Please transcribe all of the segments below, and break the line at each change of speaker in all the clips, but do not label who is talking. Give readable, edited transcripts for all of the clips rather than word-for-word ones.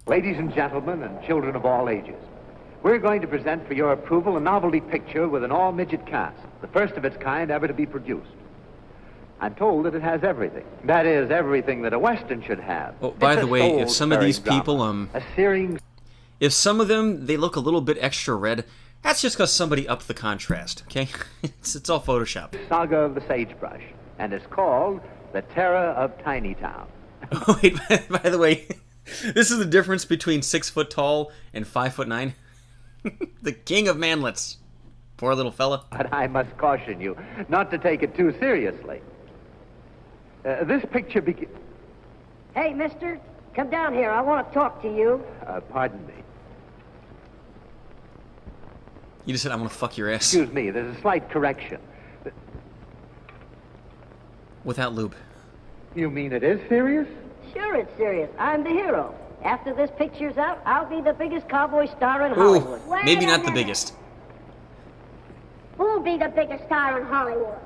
Ladies and gentlemen and children of all ages, we're going to present for your approval a novelty picture with an all-midget cast, the first of its kind ever to be produced. I'm told that it has everything. That is, everything that a Western should have.
Oh, by the way, if some of these people,
a searing...
if some of them, they look a little bit extra red, that's just because somebody upped the contrast, okay? It's all Photoshop.
Saga of the Sagebrush, and it's called The Terror of Tiny Town.
Oh, wait, by the way, this is the difference between 6 foot tall and 5'9". The king of manlets. Poor little fella.
But I must caution you not to take it too seriously. This picture
Hey, mister, come down here. I want to talk to you.
Pardon me.
You just said, I'm going to fuck your ass.
Excuse me, there's a slight correction.
Without lube.
You mean it is serious?
Sure, it's serious. I'm the hero. After this picture's out, I'll be the biggest cowboy star in Hollywood.
Ooh, maybe not the biggest.
Who'll be the biggest star in Hollywood?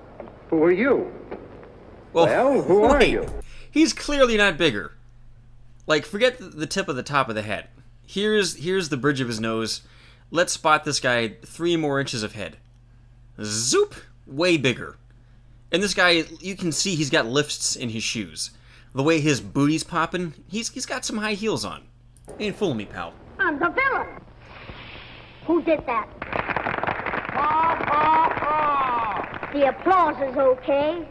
Who are you?
Well,
who are you?
He's clearly not bigger. Like, forget the tip of the top of the head. Here's the bridge of his nose. Let's spot this guy 3 more inches of head. Zoop! Way bigger. And this guy, you can see he's got lifts in his shoes. The way his booty's popping, he's got some high heels on. Ain't fooling me, pal.
I'm the villain. Who did that? The applause is okay.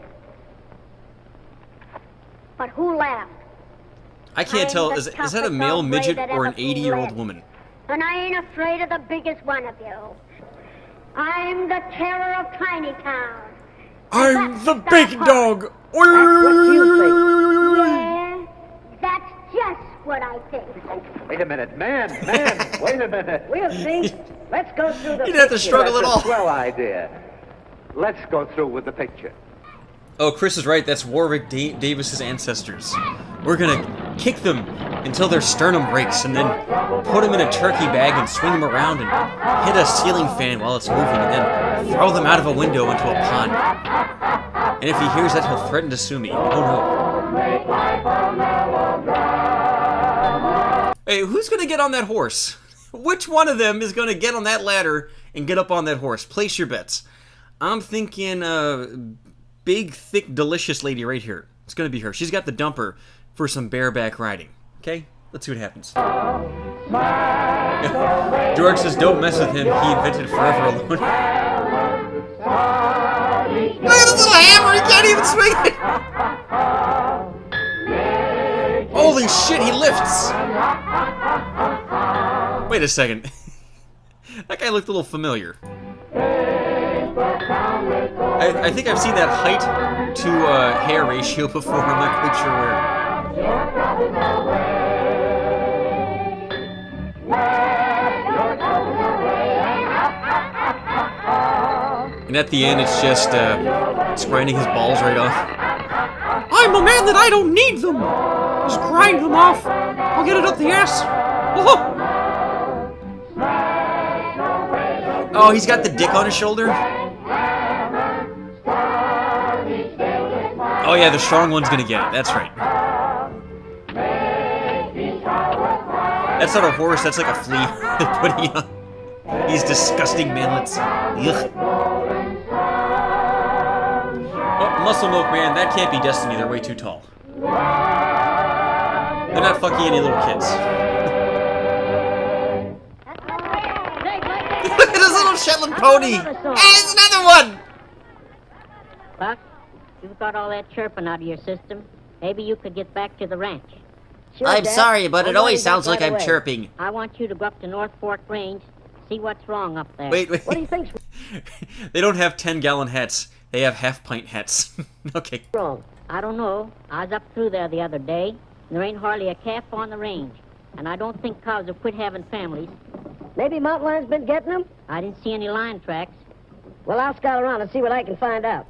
But who laughed?
I can't tell, is that a male midget or an 80-year-old woman?
And I ain't afraid of the biggest one of you. I'm the terror of Tiny Town.
I'm the big dog!
That's what you think.
Yeah, that's just what I think.
Wait a minute, man, wait a minute.
We'll see. Let's go through the
You didn't have to struggle at
That's
all.
a swell idea. Let's go through with the picture.
Oh, Chris is right. That's Warwick Davis's ancestors. We're gonna kick them until their sternum breaks, and then put them in a turkey bag and swing them around and hit a ceiling fan while it's moving, and then throw them out of a window into a pond. And if he hears that, he'll threaten to sue me. Oh no. Hey, who's gonna get on that horse? Which one of them is gonna get on that ladder and get up on that horse? Place your bets. I'm thinking, big, thick, delicious lady right here. It's gonna be her. She's got the dumper for some bareback riding. Okay? Let's see what happens. George says, don't mess with him. He invented Forever Alone. Look at this little hammer. He can't even swing it. Holy shit, he lifts. Wait a second. That guy looked a little familiar. I think I've seen that height to hair ratio before. I'm not quite sure where. And at the end, it's just it's grinding his balls right off. I'm a man that I don't need them. Just grind them off. I'll get it up the ass. Oh, he's got the dick on his shoulder. Oh yeah, the strong one's gonna get it. That's right. That's not a horse. That's like a flea. They're putting on these disgusting manlets. Ugh. Oh, Muscle Milk Man. That can't be Destiny. They're way too tall. They're not fucking any little kids. Look at this little Shetland pony. And it's another one.
Buck, you've got all that chirping out of your system. Maybe you could get back to the ranch.
Sure,
I'm
Dad.
sorry, but it
I'll
always
worry about
sounds like
right
I'm
away.
chirping.
I want you to go up to North Fork Range, see what's wrong up there.
Wait.
What do you think's
They don't have 10-gallon hats. They have half-pint hats. Okay.
wrong?
I don't know. I was up through there the other day, and there ain't hardly a calf on the range. And I don't think cows have quit having families.
Maybe mountain lion's been getting them?
I didn't see any lion tracks.
Well, I'll scout around and see what I can find out.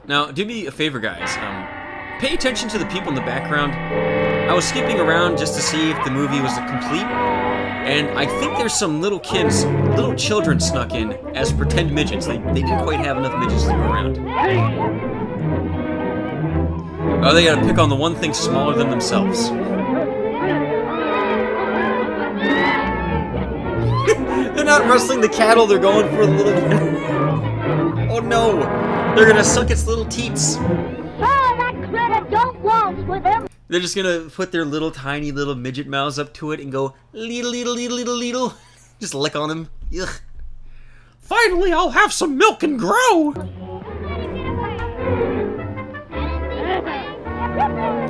Now, do me a favor, guys. Pay attention to the people in the background. I was skipping around just to see if the movie was complete, and I think there's some little kids, little children snuck in as pretend midgets. They didn't quite have enough midgets to go around. Oh, they gotta pick on the one thing smaller than themselves. not wrestling the cattle, they're going for the little one. Oh no! They're gonna suck its little teats.
Oh, that critter don't waltz with him.
They're just gonna put their little tiny little midget mouths up to it and go leedle leedle leedle leedle leedle. Just lick on him. Ugh. Finally, I'll have some milk and grow.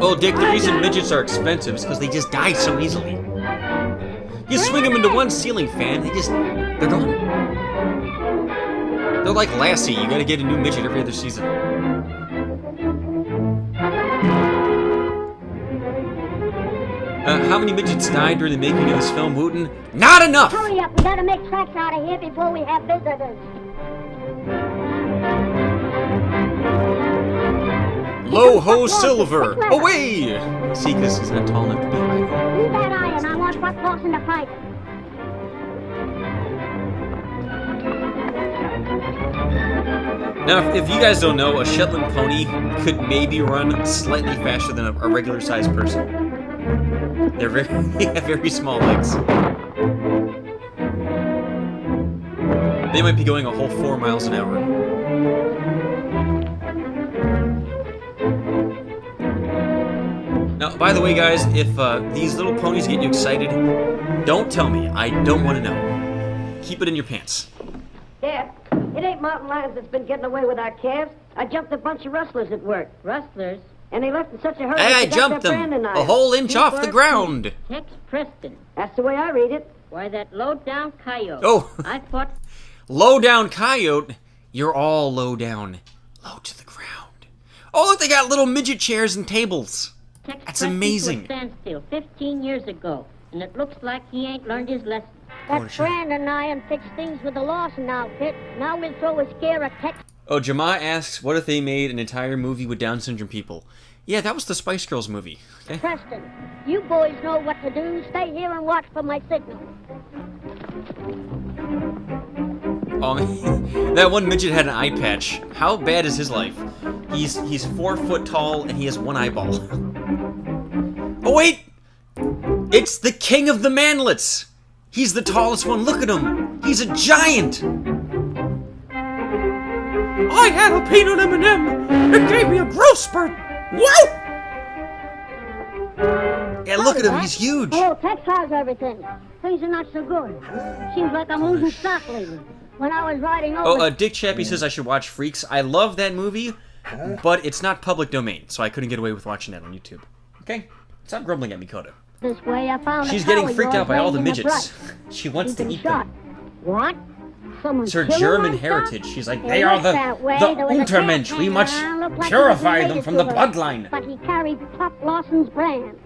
Oh, Dick, the reason midgets are expensive is because they just die so easily. You swing them into one ceiling fan, they're gone. They're like Lassie, you gotta get a new midget every other season. How many midgets died during the making of this film, Wooten? Not enough!
Hurry up, we gotta make tracks out of here before we have visitors.
Lo-ho silver! Away! See, because he's not tall enough to be high.
Leave that iron, I want Buck Lawson to fight.
Now, if you guys don't know, a Shetland pony could maybe run slightly faster than a regular-sized person. They have very small legs. They might be going a whole 4 miles an hour. Now, by the way, guys, if these little ponies get you excited, don't tell me. I don't want to know. Keep it in your pants.
Dad, it ain't mountain lions that's been getting away with our calves. I jumped a bunch of rustlers at work.
Rustlers?
And they left in such a hurry.
Hey, I
they forgot
jumped
their
them
branding
a
iron.
whole inch off the ground.
Tex Preston.
That's the way I read it.
Why, that low-down coyote.
Oh.
I thought...
Low-down coyote? You're all low down. Low to the ground. Oh, look, they got little midget chairs and tables.
Tex
That's
Preston
amazing.
to a standstill 15 years ago, and it looks like he ain't learned his lesson.
Oh,
That Brandon iron fixed things with the Lawson outfit. Now we'll throw a scare at Tex.
Oh, Jama asks, what if they made an entire movie with Down syndrome people? Yeah, that was the Spice Girls movie. Okay.
Preston, you boys know what to do. Stay here and watch for my signal.
Oh, man. That one midget had an eye patch. How bad is his life? He's 4 foot tall and he has one eyeball. Oh wait! It's the king of the manlets! He's the tallest one. Look at him. He's a giant. I had a peanut M&M. It gave me a growth spurt. Whoa! Yeah, look at him. He's huge.
Oh, Tex, how's everything? Things are not so good. Seems like I'm losing stock lately. When I was riding over...
Oh, Dick Chappie says I should watch Freaks. I love that movie, but it's not public domain, so I couldn't get away with watching that on YouTube. Okay? Stop grumbling at me, Coda.
This way, I found
She's
a
getting
cow
freaked
yours
out by all the
laying in
midgets.
brush.
She wants
He's
to
been
eat
shot.
them.
What? Someone
It's her
killed
German
him,
heritage.
son?
She's like,
It
they are
looks
the
that way. There was a cat
Untermensch. We
hanging
must
around, looked like he
purify
was
them from the
related to her,
bloodline.
But he carried Pop Lawson's brand.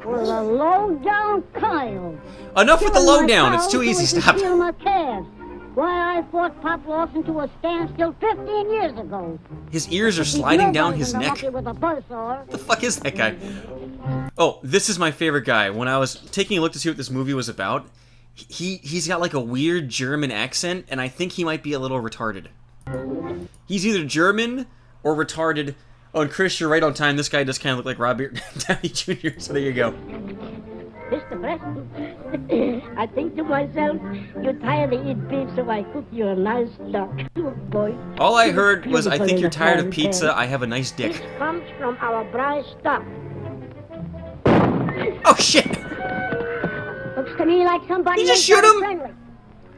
Well, a low-down Kyle.
Enough with the
Killing my
lowdown. It's
cows
too
so
easy.
he could
Stop.
steal my calves. Why, I fought Pop Lawson to a standstill 15 years ago.
His ears are
He's
sliding
no
down
better
his
than the
neck.
monkey with a buzzsaw.
The fuck is that guy? Oh, this is my favorite guy. When I was taking a look to see what this movie was about, he's got like a weird German accent, and I think he might be a little retarded. He's either German or retarded. Oh, and Chris, you're right on time. This guy does kind of look like Robert Downey Jr., so there you go.
Mr. Preston, I think to myself, you're tired of eating beef, so I cook you a nice duck. Good boy.
All I heard was, I think you're tired of
Beautiful
pizza, I have a nice
This
dick.
comes from our bride's stock.
Oh, shit!
Looks to me like somebody
You just
ain't
shoot
very
him?
friendly.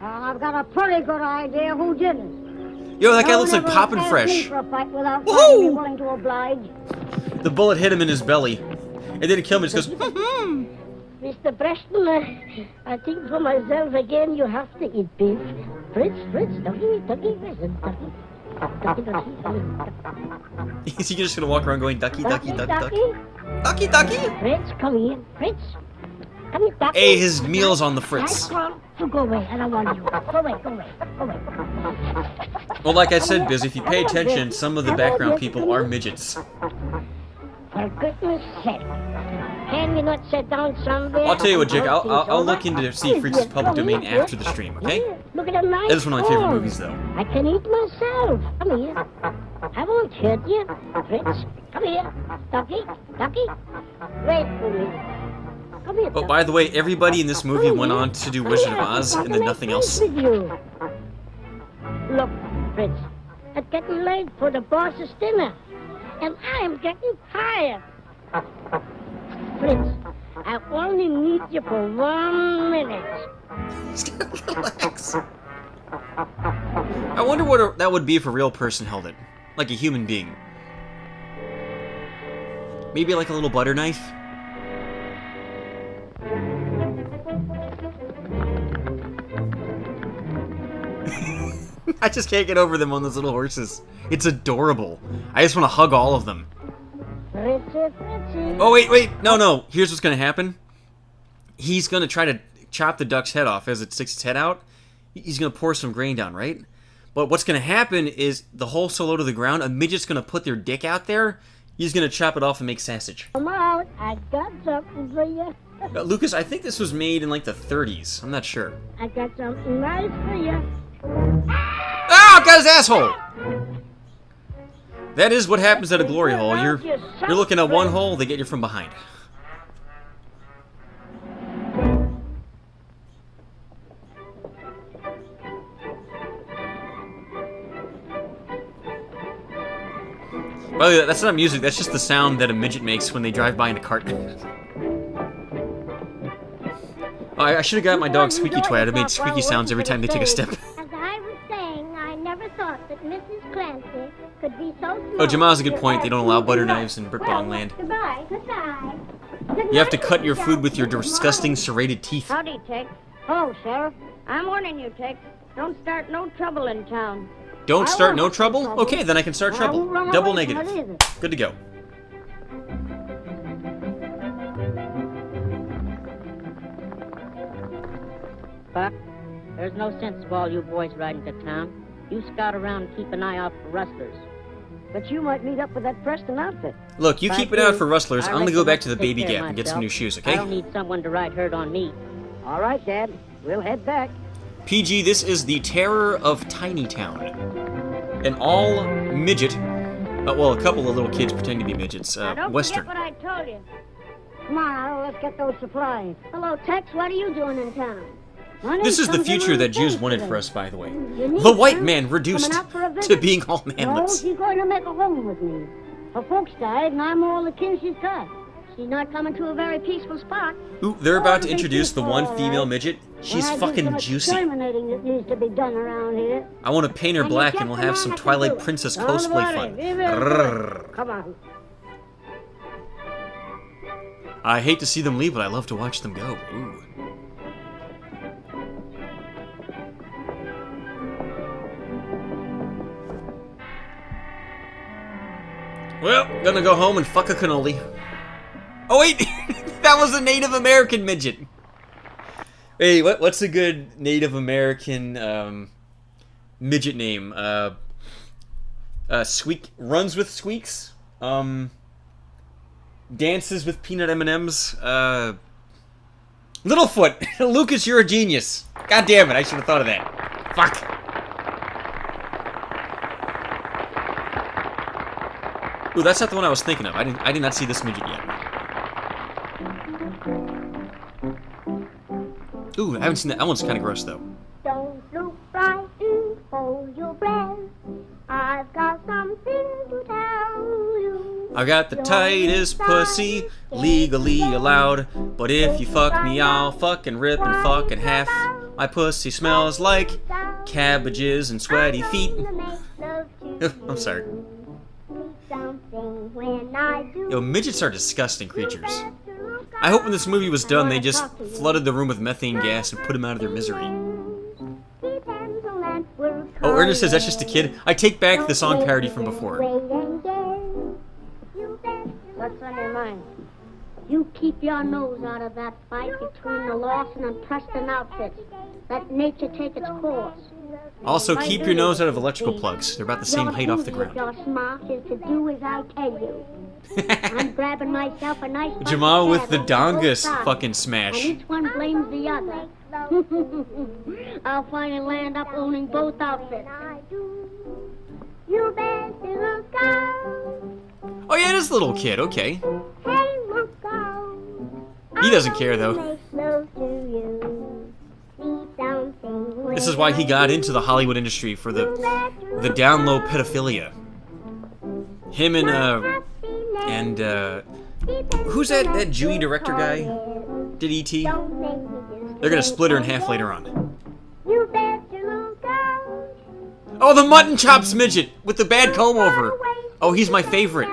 I've got a pretty good idea who did it.
Yo, that guy
No
looks
one
like
ever
Poppin'
asked me
Fresh.
for a fight without
Woohoo!
trying to be willing to oblige.
The bullet hit him in his belly. It didn't kill him, it just goes,
Mr. Preston, I think for myself again, you have to eat beef. Fritz, ducky, listen, ducky.
Is he just gonna walk around going ducky, ducky, duck, duck?
Ducky,
Ducky, ducky?
Fritz, come here, Fritz. Come here, ducky.
Hey, his meal's on the fritz.
I want to go away, I don't want you. Go away.
Well, like I said, Biz, if you pay attention, some of the background people are midgets.
For goodness sake. Can we not sit down somewhere?
I'll tell you what, Jake,
and talk
I'll
things
look
over?
into see Freaks' public domain after the stream, okay?
Look at the nice
That is one of my favorite
corn.
movies, though.
I can eat myself. Come here. I won't hurt you. Fritz, come here. Ducky. Wait for me. Come here,
Oh, by the way, everybody in this movie went on to do Wizard of Oz and then nothing else.
With you. Look, Fritz, it's getting late for the boss's dinner, and I am getting tired. Fritz, I only need you for 1 minute.
Relax. I wonder what that would be if a real person held it. Like a human being. Maybe like a little butter knife? I just can't get over them on those little horses. It's adorable. I just want to hug all of them.
Fritzy, Fritzy.
Oh, wait. No. Here's what's going to happen. He's going to try to chop the duck's head off as it sticks its head out. He's going to pour some grain down, right? But what's going to happen is the whole so low to the ground, a midget's going to put their dick out there. He's going to chop it off and make sausage.
Come out, I got something for you.
Lucas, I think this was made in like the 30s. I'm not sure.
I got something nice for you.
Ah, got his asshole! That is what happens at a glory hole. You're looking at one hole, they get you from behind. By the way, that's not music, that's just the sound that a midget makes when they drive by in a cart. Oh, I should have got my dog Squeaky Toy. I'd have made squeaky sounds every time they take a step.
As I was saying, I never thought that Mrs. Clancy could be so smart.
Oh, Jamal's a good point. They don't allow butter knives in Brickbong land.
Goodbye. Goodbye.
You have to cut your food with your disgusting serrated teeth.
Howdy, Tex. Oh, Sheriff. I'm warning you, Tex. Don't start no trouble in town.
Don't start no trouble? Okay, then I can start trouble. Double negative. Good to go.
Buck, there's no sense of all you boys riding to town. You scout around and keep an eye out for rustlers.
But you might meet up with that Preston outfit.
Look, you keep it out for rustlers. I'm gonna go back to the Baby Gap and get some new shoes, okay?
I don't need someone to ride herd on me.
All right, Dad. We'll head back.
PG, this is the terror of Tiny Town. An all midget, well, a couple of little kids pretending to be midgets,
Don't
Western.
forget what I told you. Come on, let's get those supplies.
Hello, Tex. What are you doing in town?
This is the future that Jews wanted for us, by the way. The white man reduced to being all
No,
manlets.
she's going to make a home with me. Her folks died, and I'm all the kin she's got.
She's not coming to a very peaceful spot.
Ooh, they're about to introduce the one female midget. She's fucking juicy.
Exterminating that needs to be done around here.
I want to paint her black and we'll have some Twilight Princess cosplay fun. Rrrr.
Come on.
I hate to see them leave, but I love to watch them go. Ooh. Well, gonna go home and fuck a cannoli. Oh wait, that was a Native American midget. Hey, what's a good Native American midget name? Squeak runs with squeaks. Dances with peanut M&Ms. Littlefoot. Lucas, you're a genius. God damn it, I should have thought of that. Fuck. Ooh, that's not the one I was thinking of. I did not see this midget yet. Ooh, I haven't seen that. That one's kind of gross, though.
Don't look frightened, hold your breath. I've got something to tell you.
I got the tightest pussy, legally allowed. But if you fuck me, I'll fucking rip and fuck in half. My pussy smells like cabbages and sweaty feet. I'm sorry. Yo, midgets are disgusting creatures. I hope when this movie was done, they just flooded the room with methane gas and put them out of their misery. Oh, Ernest says that's just a kid. I take back the song parody from before.
What's on your mind?
You keep your nose out of that fight between the Lawson and Preston outfits. Let nature take its course.
Also, keep your nose out of electrical plugs. They're about the same height off the ground.
Your smart is to do as I tell you. I'm grabbing myself a nice
Jamal with the
bucket of
dongus
both sides,
fucking
and
smash.
each one blames the other. I'll finally land up owning both outfits. You better look out.
Oh yeah, it is a little kid, okay.
Hey, look out.
He doesn't care, though. This is why he got into the Hollywood industry, for the down low pedophilia. Him and who's that Jewy director guy? Did E.T.? They're gonna split her in half later on. Oh, the mutton chops midget with the bad comb over. Oh, he's my favorite.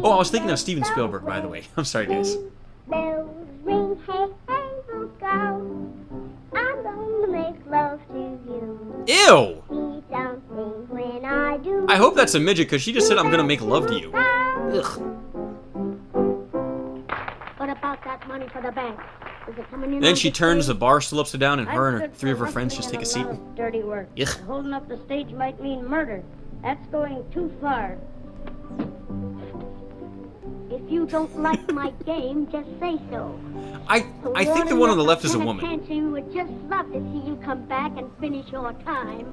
Oh, I was thinking of Steven Spielberg, by the way. I'm sorry, guys. Ew! I hope that's a midget, because she just said I'm gonna make love to you. Ugh.
What about that money for the bank? Is it coming in?
Then she turns the bar stool upside down, and her and three of her friends just take a seat.
Dirty work.
Ugh.
Holding up the stage might mean murder. That's going too far.
If you don't like my game, just say so.
I think the one on the left is a woman.
We would just love to see you come back and finish your time.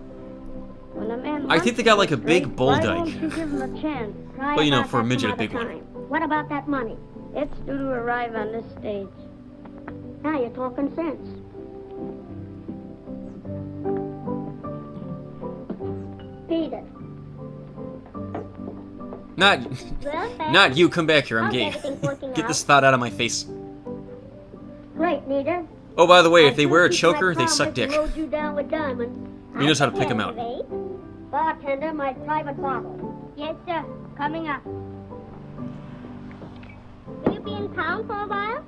When a man
I think they got like a big bull
why won't
dyke.
you give him a chance?
Well, you know, for a midget, a big one.
What about that money?
It's due to arrive on this stage.
Now you're talking sense. Peter.
Not you. Come back here. I'm gay. Get this thought out of my face.
Great, Nita.
Oh, by the way, if they wear a choker, they suck dick.
You down with diamonds.
He knows how to pick them out.
Bartender, my private bottle.
Yes, sir. Coming up.
Will you be in town for a while?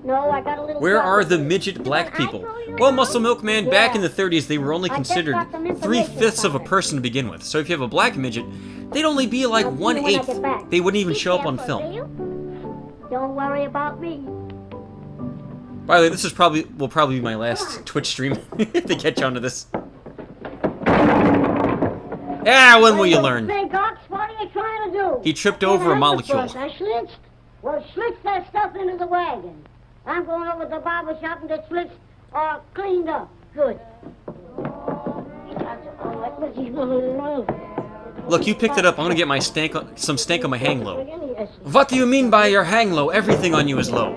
No, I got a little...
Where are the midget black people? Well, Muscle Milkman, back in the 30s, they were only considered 3/5 of a person to begin with. So if you have a black midget, they'd only be like 1/8. They wouldn't even show up on film.
Don't worry about me.
By the way, this is will probably be my last Twitch stream if they catch on to this. Ah, when will you learn?
Big ox, what are you trying to do?
He tripped over a molecule.
I schlitched. Well, schlitch that stuff into the wagon. I'm going over to the barber shop and get schlitched or cleaned up. Good.
Look, you picked it up. I'm gonna get my some stank on my hang low. What do you mean by your hang low? Everything on you is low.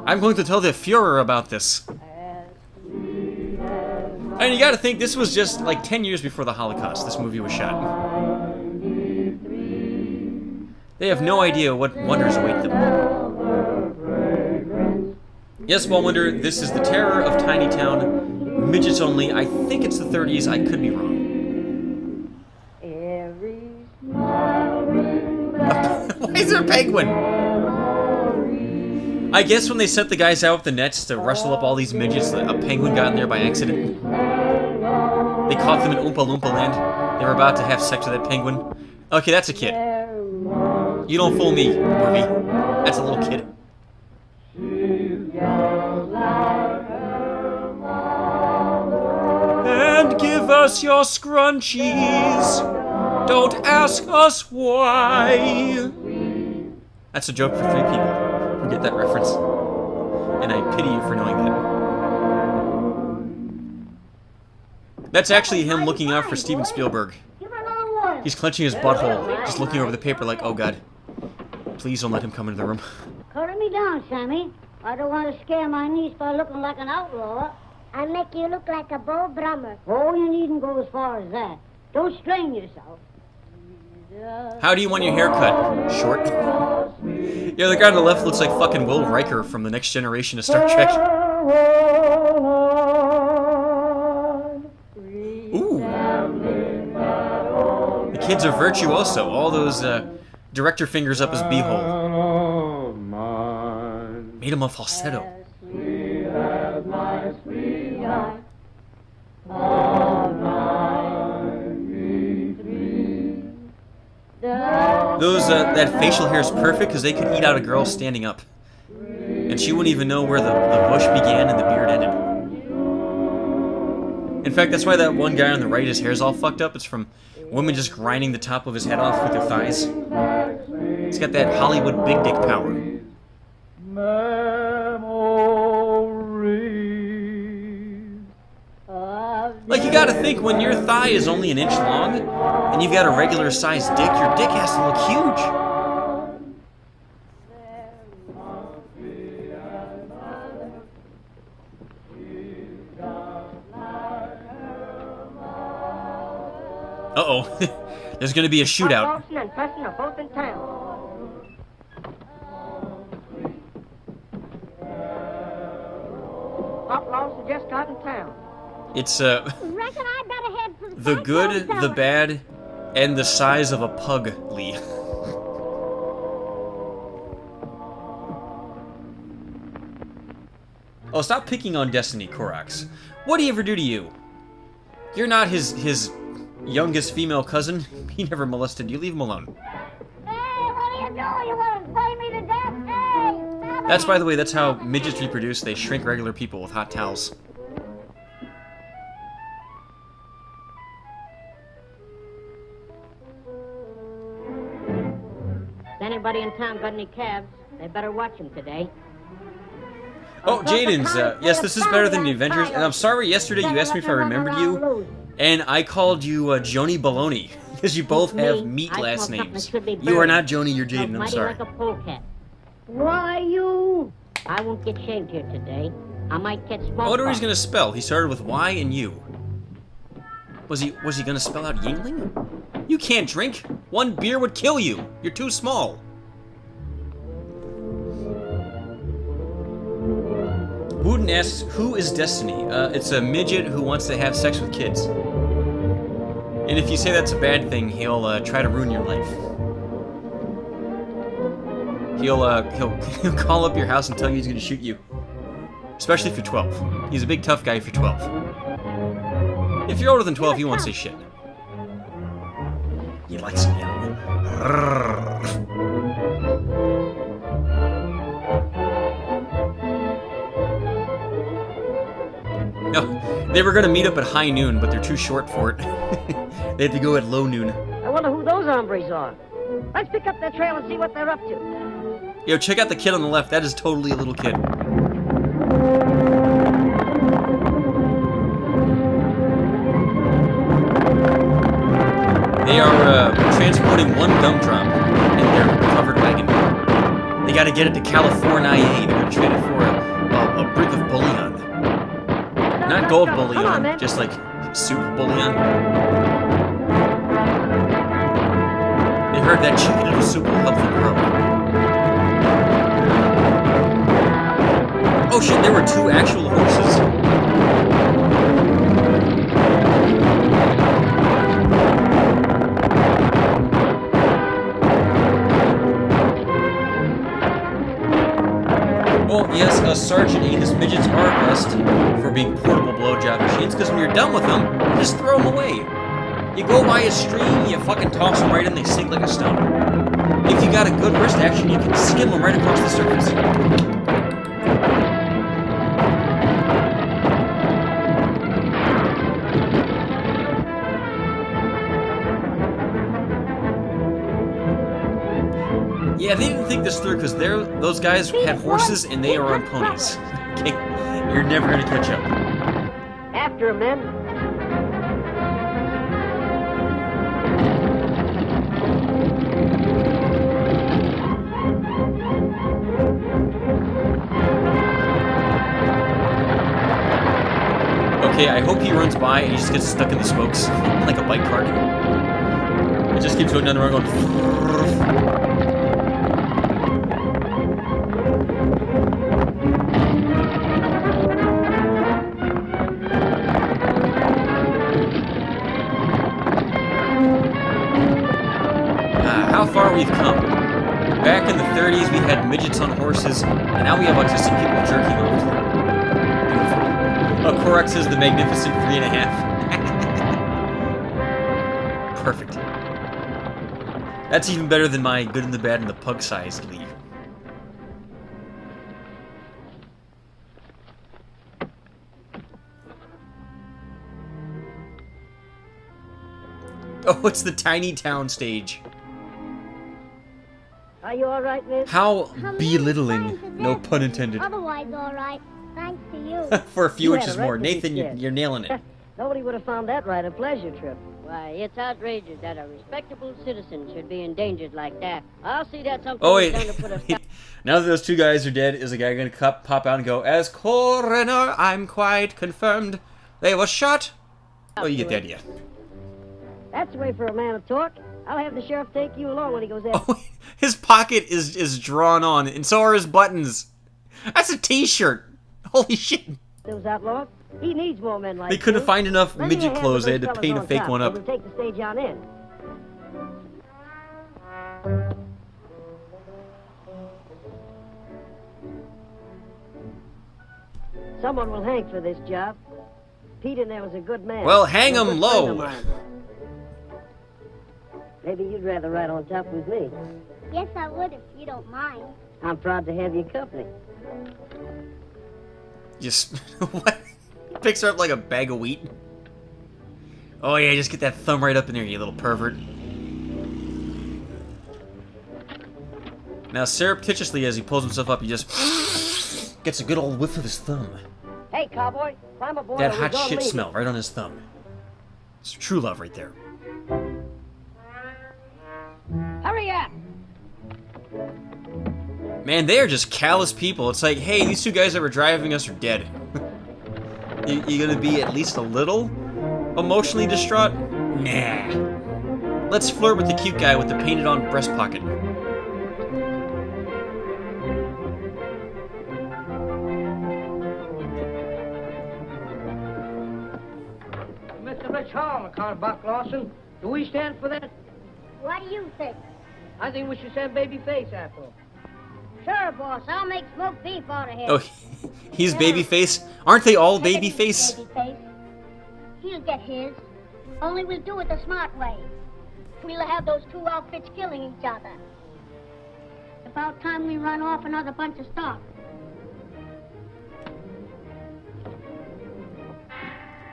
I'm going to tell the Fuhrer about this. And you gotta think, this was just like 10 years before the Holocaust, this movie was shot. They have no idea what wonders await them. Yes, Wonder, this is the terror of Tiny Town. Midgets only. I think it's the 30s. I could be wrong. Why is there a penguin? I guess when they sent the guys out with the nets to rustle up all these midgets, a penguin got in there by accident. They caught them in Oompa Loompa Land. They were about to have sex with that penguin. Okay, that's a kid. You don't fool me, movie. That's a little kid. And give us your scrunchies. Don't ask us why. That's a joke for 3 people who get that reference. And I pity you for knowing that. That's actually him looking out for Steven Spielberg. He's clenching his butthole, just looking over the paper like, oh god. Please don't let him come into the room.
Cut me down, Sammy. I don't want to scare my niece by looking like an outlaw. I make you look like a bull drummer. Oh, you needn't go as far as that. Don't strain yourself.
How do you want your hair cut? Short? Yeah, the guy on the left looks like fucking Will Riker from the Next Generation of Star Trek. Ooh. The kids are virtuoso. All those director fingers up his beehole. Made him a falsetto. Those that facial hair is perfect because they could eat out a girl standing up, and she wouldn't even know where the bush began and the beard ended. In fact, that's why that one guy on the right, his hair's all fucked up. It's from women just grinding the top of his head off with their thighs. He's got that Hollywood big dick power. Like, you gotta think, when your thigh is only an inch long, and you've got a regular sized dick, your dick has to look huge. Uh-oh. There's gonna be a shootout.
Lawson and Preston are both in town. Pop Lawson just got in town.
It's,
Reckon I better head for
the good, the bad, and the size of a pug, Lee. Oh, stop picking on Destiny, Korax. What'd he ever do to you? You're not his youngest female cousin. He never molested you. Leave him alone.
Hey, what are you doing? You want to play me to death? Hey, stop
That's,
it.
by the way, that's how midgets reproduce. They shrink regular people with hot towels.
If anybody in town got any calves, they better watch them today.
Oh, Jaden's, yes, this is better than the Avengers, and I'm sorry yesterday you asked me if I remembered you, and I called you Joni Baloney, because you both have meat last names. You are not Joni, you're Jaden, I'm sorry.
Like a polecat.
Why, you?
I won't get shaved here today. I might catch smallpox.
I wonder what he's gonna spell. He started with Y and U. Was he gonna spell out Yingling? You can't drink. One beer would kill you. You're too small. Wooden asks, who is Destiny? It's a midget who wants to have sex with kids. And if you say that's a bad thing, he'll try to ruin your life. He'll call up your house and tell you he's gonna shoot you. Especially if you're 12. He's a big tough guy if you're 12. If you're older than 12, he won't say shit. He likes it young. No, they were gonna meet up at high noon, but they're too short for it. They had to go at low noon.
I wonder who those hombres are. Let's pick up their trail and see what they're up to.
Yo, check out the kid on the left. That is totally a little kid. They are transporting one gumdrop in their covered wagon. They gotta get it to California. They're gonna trade it for a brick of bullion. Not gold bullion, just like soup bullion. They heard that chicken noodle soup will help them grow. Oh shit, there were two actual horses. Well, yes, Sergeant Enos midgets are best for being portable blowjob machines, because when you're done with them, you just throw them away. You go by a stream, you fucking toss them right in, they sink like a stone. If you got a good wrist action, you can skim them right across the surface. Yeah, they didn't think this through because those guys had horses and they are on ponies. Okay, you're never gonna catch up.
After him, men.
Okay, I hope he runs by and he just gets stuck in the smokes like a bike cart. It just keeps going down the road going. How far we've come. Back in the 30s, we had midgets on horses, and now we have autistic people jerking off to them. Beautiful. Korax is the magnificent 3.5. Perfect. That's even better than my good and the bad and the pug-sized lead. Oh, it's the tiny town stage.
Are you all right, miss?
How belittling, no pun intended.
Otherwise, all right. Thanks to you.
For a few
You had
inches
a right
more.
to be
Nathan,
scared.
you're nailing it.
Nobody would have found that right a pleasure trip.
Why, it's outrageous that a respectable citizen should be endangered like that. I'll see that something
Oh
is
wait,
done to put a stop.
now that those two guys are dead, is a guy gonna pop out and go, "As coroner, I'm quite confirmed they were shot"? Oh, you get the idea.
That's the way for a man to talk. I'll have the sheriff take you along when he goes there.
Oh, his pocket is drawn on, and so are his buttons. That's a T-shirt. Holy shit!
Those outlaws. He needs more men like
They couldn't
you.
find enough
Lend me a
midget
hand
clothes.
with
They had
those
to paint a
fellas
fake
on
one
top.
up.
We'll take the stage on in. Someone will hang for this job. Pete in there was a good man.
Well, hang
A
'em
good
low.
friend of mine. Maybe you'd rather ride on top with me.
Yes, I would if you don't mind.
I'm proud to have your company.
Just what? He picks her up like a bag of wheat. Oh yeah, just get that thumb right up in there, you little pervert. Now, surreptitiously, as he pulls himself up, he just gets a good old whiff of his thumb.
Hey, cowboy, climb aboard.
That
or we're
hot
gonna
shit
leave
smell right on his thumb. It's true love right there.
Hurry up!
Man, they are just callous people. It's like, hey, these two guys that were driving us are dead. You gonna be at least a little emotionally distraught? Nah. Let's flirt with the cute guy with the painted-on breast pocket.
Mr. Rich Hall, Count Buck Lawson. Do we stand for that?
What do you think?
I think we should send Babyface after him.
Sure, boss. I'll make smoked beef out of him.
Oh, he's babyface? Aren't they all babyface?
Babyface. He'll get his. Only we'll do it the smart way. We'll have those two outfits killing each other. About time we run off another bunch of stock.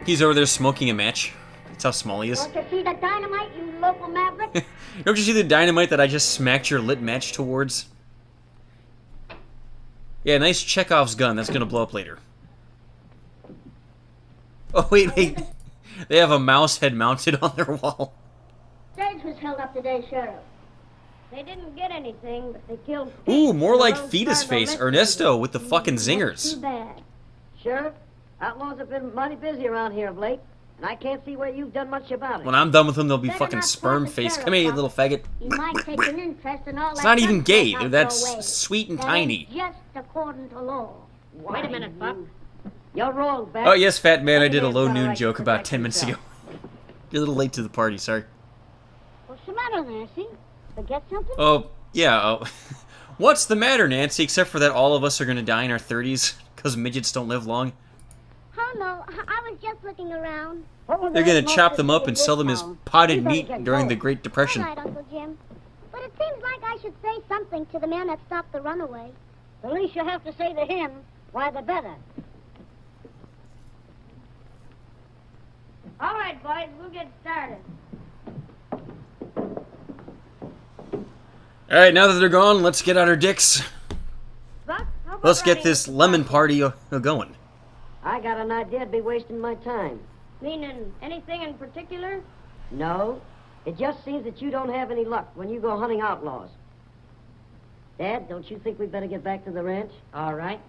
He's over there smoking a match. That's how small he is.
Want to see the dynamite, you local maverick?
Don't you see the dynamite that I just smacked your lit match towards? Yeah, nice Chekhov's gun. That's gonna blow up later. Oh, wait. They have a mouse head mounted on their wall.
Stage was held up today, Sheriff.
They didn't get anything, but they killed
Ooh,
Pete
more
and
like
Rose
fetus
Fargo
face.
Mexican.
Ernesto with the fucking zingers.
Too bad.
Sheriff, outlaws have been mighty busy around here of late, and I can't see where you've done much about it.
When I'm done with them, they'll be
Better
fucking
not
sperm
talk to
face.
Sheriff,
Come here, you
Pop.
little faggot.
You might take an interest in all
It's
that
not even
gun
gay.
stuff out
That's
your way.
sweet and
That
tiny.
ain't just according to law.
Wait
a minute, Buck.
You're wrong, Bat.
Oh, yes, fat man, I did a
Every
low
man's got a
noon
right to
joke about
protect
10 minutes ago.
himself.
You're a little late to the party, sorry.
What's the matter, Nancy? Forget something?
Oh, yeah, oh. What's the matter, Nancy, except for that all of us are gonna die in our 30s, because midgets don't live long?
Oh, no. I was just looking around.
They're gonna chop them up and sell them as potted meat during the Great Depression.
All right, Uncle Jim. But it seems like I should say something to the man that stopped the runaway.
The least you have to say to him, why the better.
All right, boys, we'll get started.
Alright, now that they're gone, let's get out our dicks.
Buck, how about
Let's get
running
this
the
lemon
party?
party going.
I got an idea I'd be wasting my time.
Meaning anything in particular?
No, it just seems that you don't have any luck when you go hunting outlaws. Dad, don't you think we'd better get back to the ranch?
All right.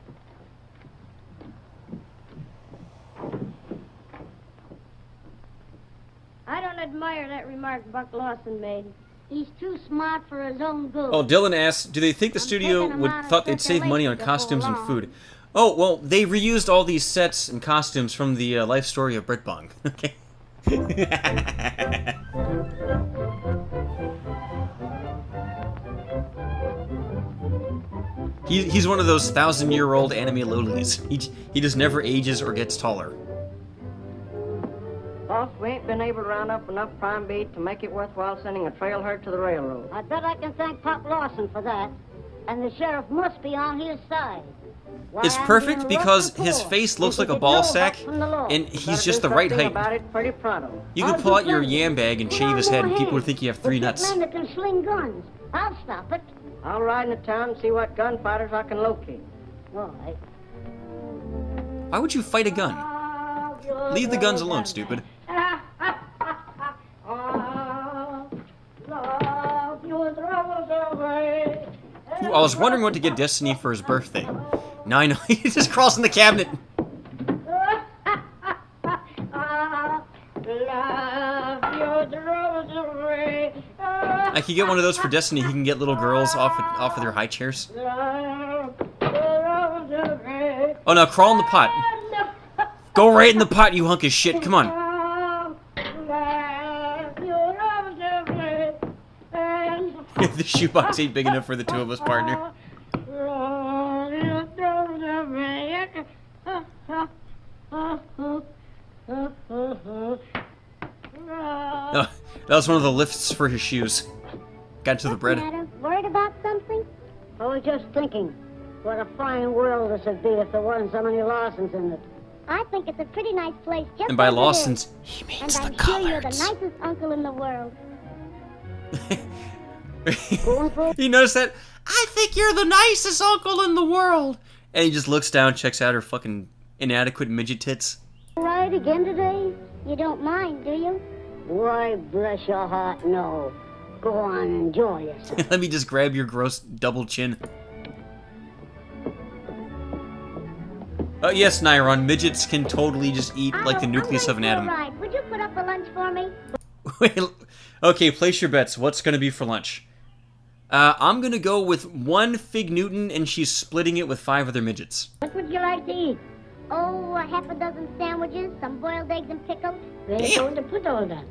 I don't admire that remark Buck Lawson made.
He's too smart for his own good.
Oh, Dylan asks, do they think the
I'm
studio
taking 'em
would
out of
thought they'd save money on
circulation before
costumes and
long.
food? Oh, well, they reused all these sets and costumes from the life story of Britt Bong. Okay. He's one of those 1,000-year-old anime lolies. He just never ages or gets taller.
Boss, we ain't been able to round up enough prime beef to make it worthwhile sending a trail herd to the railroad.
I bet I can thank Pop Lawson for that. And the sheriff must be on his side. Why,
It's
I'm
perfect
being
because
rough and
his
poor.
face looks
They
like a
get
ball
no
sack,
help from the law.
and
Better
he's
do
just the right
something
height.
about it pretty pronto.
You
I'll
could pull
do
out your
plenty.
yam bag and
Put
shave
on
his
more
head, and people
hands.
would think you have
We'll
3
get
nuts.
men that can sling guns. I'll stop it.
I'll ride into town and see what gunfighters I can locate.
All right.
Why would you fight a gun? Leave the guns alone, stupid. Ooh, I was wondering what to get Destiny for his birthday. Now I know. He's just crossing the cabinet. I could get one of those for Destiny. He can get little girls off of their high chairs. Oh no, crawl in the pot. Go right in the pot, you hunk of shit. Come on. The shoebox ain't big enough for the two of us, partner. Oh, that was one of the lifts for his shoes. Got to the bread.
Worried about something?
I was just thinking, what a fine world this would be if there weren't so many Lawsons in it.
I think it's a pretty nice place. Just
And by
as it
Lawsons,
is.
he means
And
the
I'm sure you're the
colors.
nicest uncle in the world.
You notice that? I think you're the nicest uncle in the world. And he just looks down, checks out her fucking inadequate midget tits.
Right again today?
You don't mind, do you?
Why, bless your heart, no. Go on, enjoy yourself.
Let me just grab your gross double chin. Oh yes, Nyron, midgets can totally just eat like the nucleus of an atom.
Right. Would you put up a lunch for me?
Wait, okay, place your bets. What's gonna be for lunch? I'm gonna go with 1 Fig Newton, and she's splitting it with 5 other midgets.
What would you like to eat?
Oh, a half a dozen sandwiches, some boiled eggs and pickles.
Where are you going to put all that?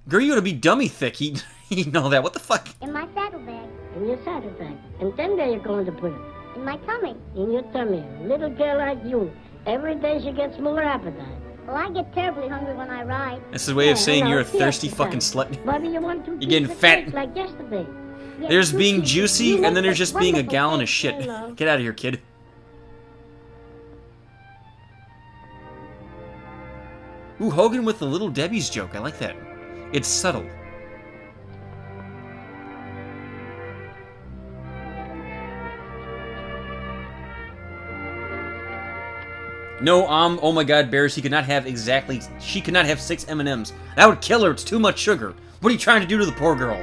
Girl, you ought to be dummy thick. Eating all that. What the fuck?
In my saddlebag.
In your saddlebag. And then where are you going to put it?
In my tummy.
In your tummy. A little girl like you. Every day she gets more appetite.
Well, I get terribly hungry when I ride.
That's his way of saying
I
you're a
know,
thirsty
yes,
fucking
yes.
slut.
What do you want to
You're getting
keep
fat.
like yesterday? Yes,
There's
you
being
keep-
juicy,
you
and then
make
there's
a
just being a
wonderful
gallon of
cake,
shit.
you know.
Get out of here, kid. Ooh, Hogan with the Little Debbie's joke. I like that. It's subtle. No, oh my god, Bears, she could not have 6 M&Ms. That would kill her, it's too much sugar. What are you trying to do to the poor girl?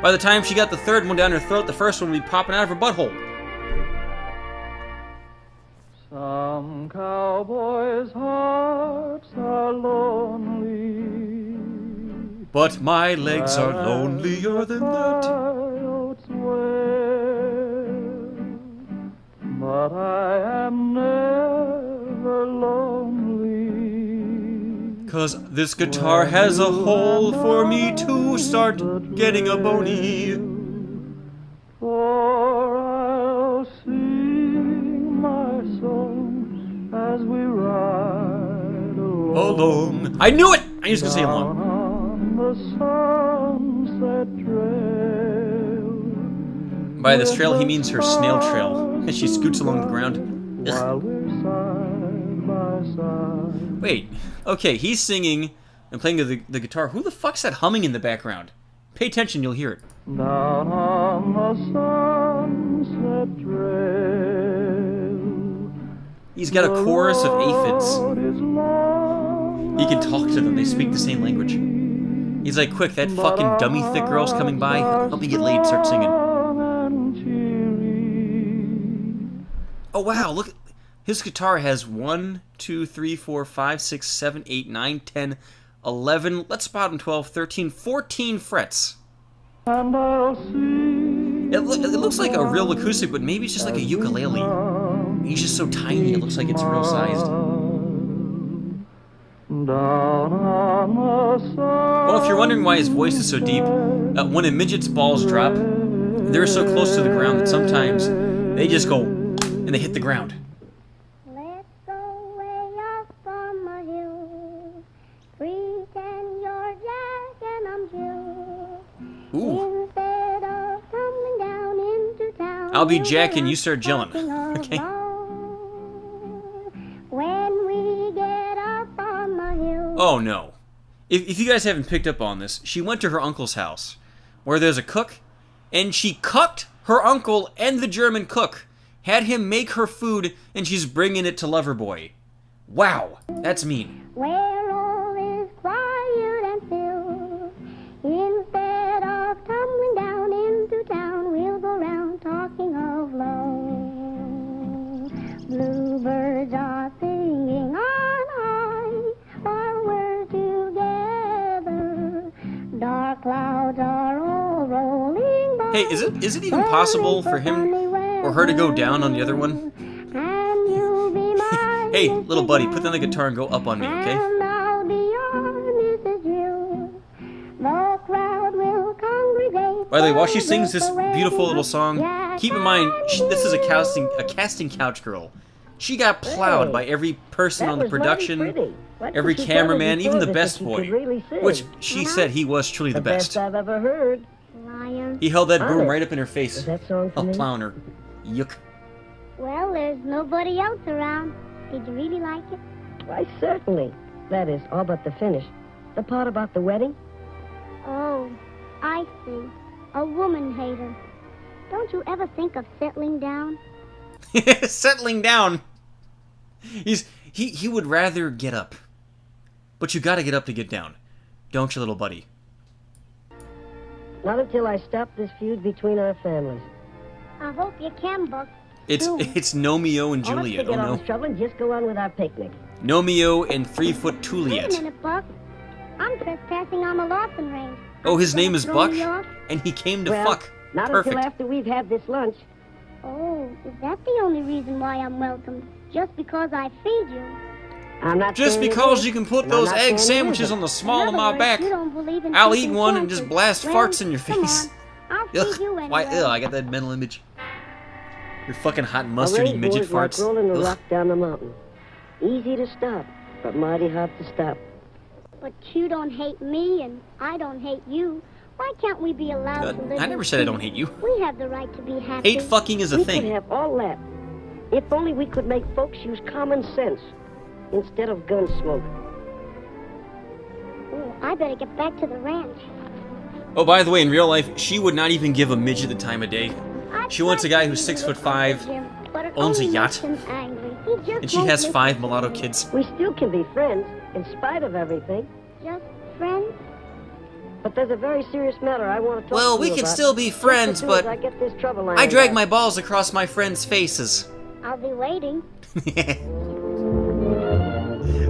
By the time she got the third one down her throat, the first one would be popping out of her butthole.
Some cowboys' hearts are lonely,
But my legs are lonelier than that.
coyotes wail, but I am never lonely.
'Cause this guitar has a hole for me to start getting a bony.
For I'll sing my song as we ride
Along. I knew it! I was gonna say along.
on the sunset trail.
By this trail, he means her snail trail, as she scoots along the ground. Ugh.
While we're side by side.
Wait, okay, he's singing and playing the guitar. Who the fuck's that humming in the background? Pay attention, you'll hear it.
Down on the sunset trail.
He's got a chorus of aphids.
Road is long
He can talk to them, they speak the same language. He's like, quick, that fucking dummy thick girl's coming by. Help me get laid, start singing.
and cheery.
Oh wow, look, his guitar has 1, 2, 3, 4, 5, 6, 7, 8, 9, 10, 11, let's spot him 12, 13, 14 frets.
And I'll see
It looks like a real acoustic, but maybe it's just like a ukulele. He's just so tiny, it looks like it's real sized.
down on the sun.
Well, if you're wondering why his voice is so deep, when a midget's balls drop, they're so close to the ground that sometimes they just go and they hit the ground.
Let's go way up on the hill. Pretend you're Jack and I'm Jill.
Ooh.
Instead of tumbling down into town,
I'll be
we'll
Jack
go
and you start gelling.
walking
Okay.
along. When we get up on the hill.
Oh no. If you guys haven't picked up on this, she went to her uncle's house, where there's a cook, and she cucked her uncle and the German cook, had him make her food, and she's bringing it to Loverboy. Wow, that's mean.
Where all is quiet and still. Instead of tumbling down into town, we'll go round talking of love. Bluebirds are singing on high while we're together. Dark clouds are all rolling by.
Hey, is it even possible for him or her to go down on the other one?
And you'll be my
Hey, little buddy, put down the guitar and go up on me, okay?
And I'll be your Mrs. Jill. The crowd will congregate.
By the way, while she sings this beautiful little song, keep in mind, this is a casting couch girl. She got plowed by every person on the production, every cameraman, even the best boy, which she said he was truly the best.
I've ever heard.
Liar.
He held that broom right up in her face
Is that song for
while
me?
plowing her. Yuck.
Well, there's nobody else around. Did you really like it?
Why, certainly. That is, all but the finish. The part about the wedding?
Oh, I see. A woman hater. Don't you ever think of settling down?
Settling down. He would rather get up. But you gotta get up to get down. Don't you, little buddy?
Not until I stop this feud between our families.
I hope you can, Buck.
It's Nomeo and
Let's
Juliet.
forget
Oh
all
no.
this trouble and just go on with our picnic.
Nomeo and 3-foot
Wait a
Juliet.
minute, Buck. I'm trespassing on the Lawson range.
Oh, his name is
Throw
Buck,
me off?
and he came to
Well,
fuck.
Not
Perfect.
until after we've had this lunch.
Oh, is that the only reason why I'm welcome? Just because I feed you?
I'm not
Just
saying it
because
is,
you can put
and I'm
those
not
egg
saying it
sandwiches
isn't.
on the small
In
of
other
my
words,
back,
you don't believe in
I'll
keeping
eat one and
chances.
just blast
Well,
farts in your
come
face.
on. I'll feed you anyway.
Why? Ugh, I got that mental image. Your fucking hot mustardy
Arranged
midget
boys
farts.
like rolling a
Ugh.
rock down the mountain. Easy to stop, but mighty hard to stop.
But you don't hate me, and I don't hate you. Why can't we be allowed to live
I
in
never said I don't
peace?
hate you.
We have the right to be happy.
Hate fucking is a
We
thing.
could have all that. If only we could make folks use common sense instead of gun smoke.
Ooh, I better get back to the ranch.
Oh, by the way, in real life, she would not even give a midget the time of day.
I
She wants a
tried
guy
to
who's
be
6'5",
Jim, but it
owns a
only
yacht,
makes him angry. He just
and she
won't
has
listen
5
to
mulatto
me.
kids.
We still can be friends, in spite of everything.
Just friends?
But there's a very serious matter I want to talk
Well,
to
we
you
can
about.
still be
Just as
friends,
soon as
but
I get this trouble line
I drag
out.
my balls across my friends' faces.
I'll be waiting.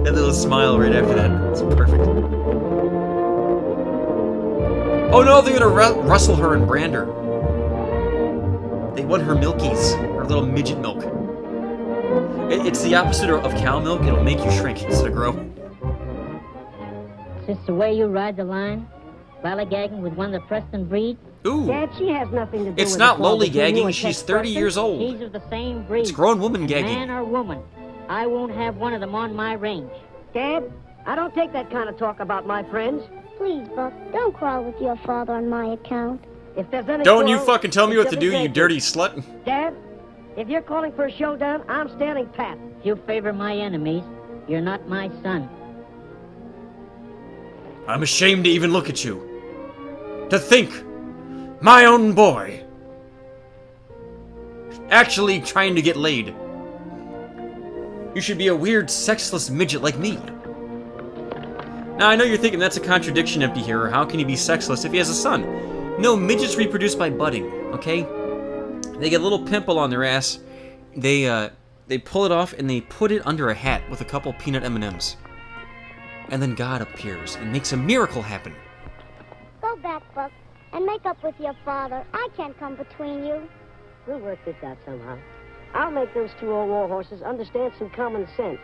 That little smile right after that. It's perfect. Oh no, they're gonna rustle her and brand her. They want her milkies, her little midget milk. It's the opposite of cow milk. It'll make you shrink instead of grow.
Is this the way you ride the line? Lollygagging with one of the Preston breed?
Ooh,
Dad, she has nothing to do
it's
with
not
the fall between you
lollygagging.
and
She's
Tex
30
Preston.
years old.
She's of the same breed.
It's grown woman
Man
gagging.
or woman. I won't have one of them on my range.
Dad, I don't take that kind of talk about my friends.
Please, Buck, don't quarrel with your father on my account.
If there's any
Don't you
quarrel,
fucking tell me
it
what to
should
do,
be
you
taken.
dirty slut.
Dad, if you're calling for a showdown, I'm standing pat.
If you favor my enemies, you're not my son.
I'm ashamed to even look at you. To think, my own boy, actually trying to get laid. You should be a weird, sexless midget like me. Now, I know you're thinking that's a contradiction, Emptyhero. How can he be sexless if he has a son? No, midgets reproduce by budding, okay? They get a little pimple on their ass. They pull it off and they put it under a hat with a couple peanut M&Ms. And then God appears and makes a miracle happen.
Go back, Buck, and make up with your father. I can't come between you.
We'll work this out somehow. I'll make those two old war horses understand some common sense.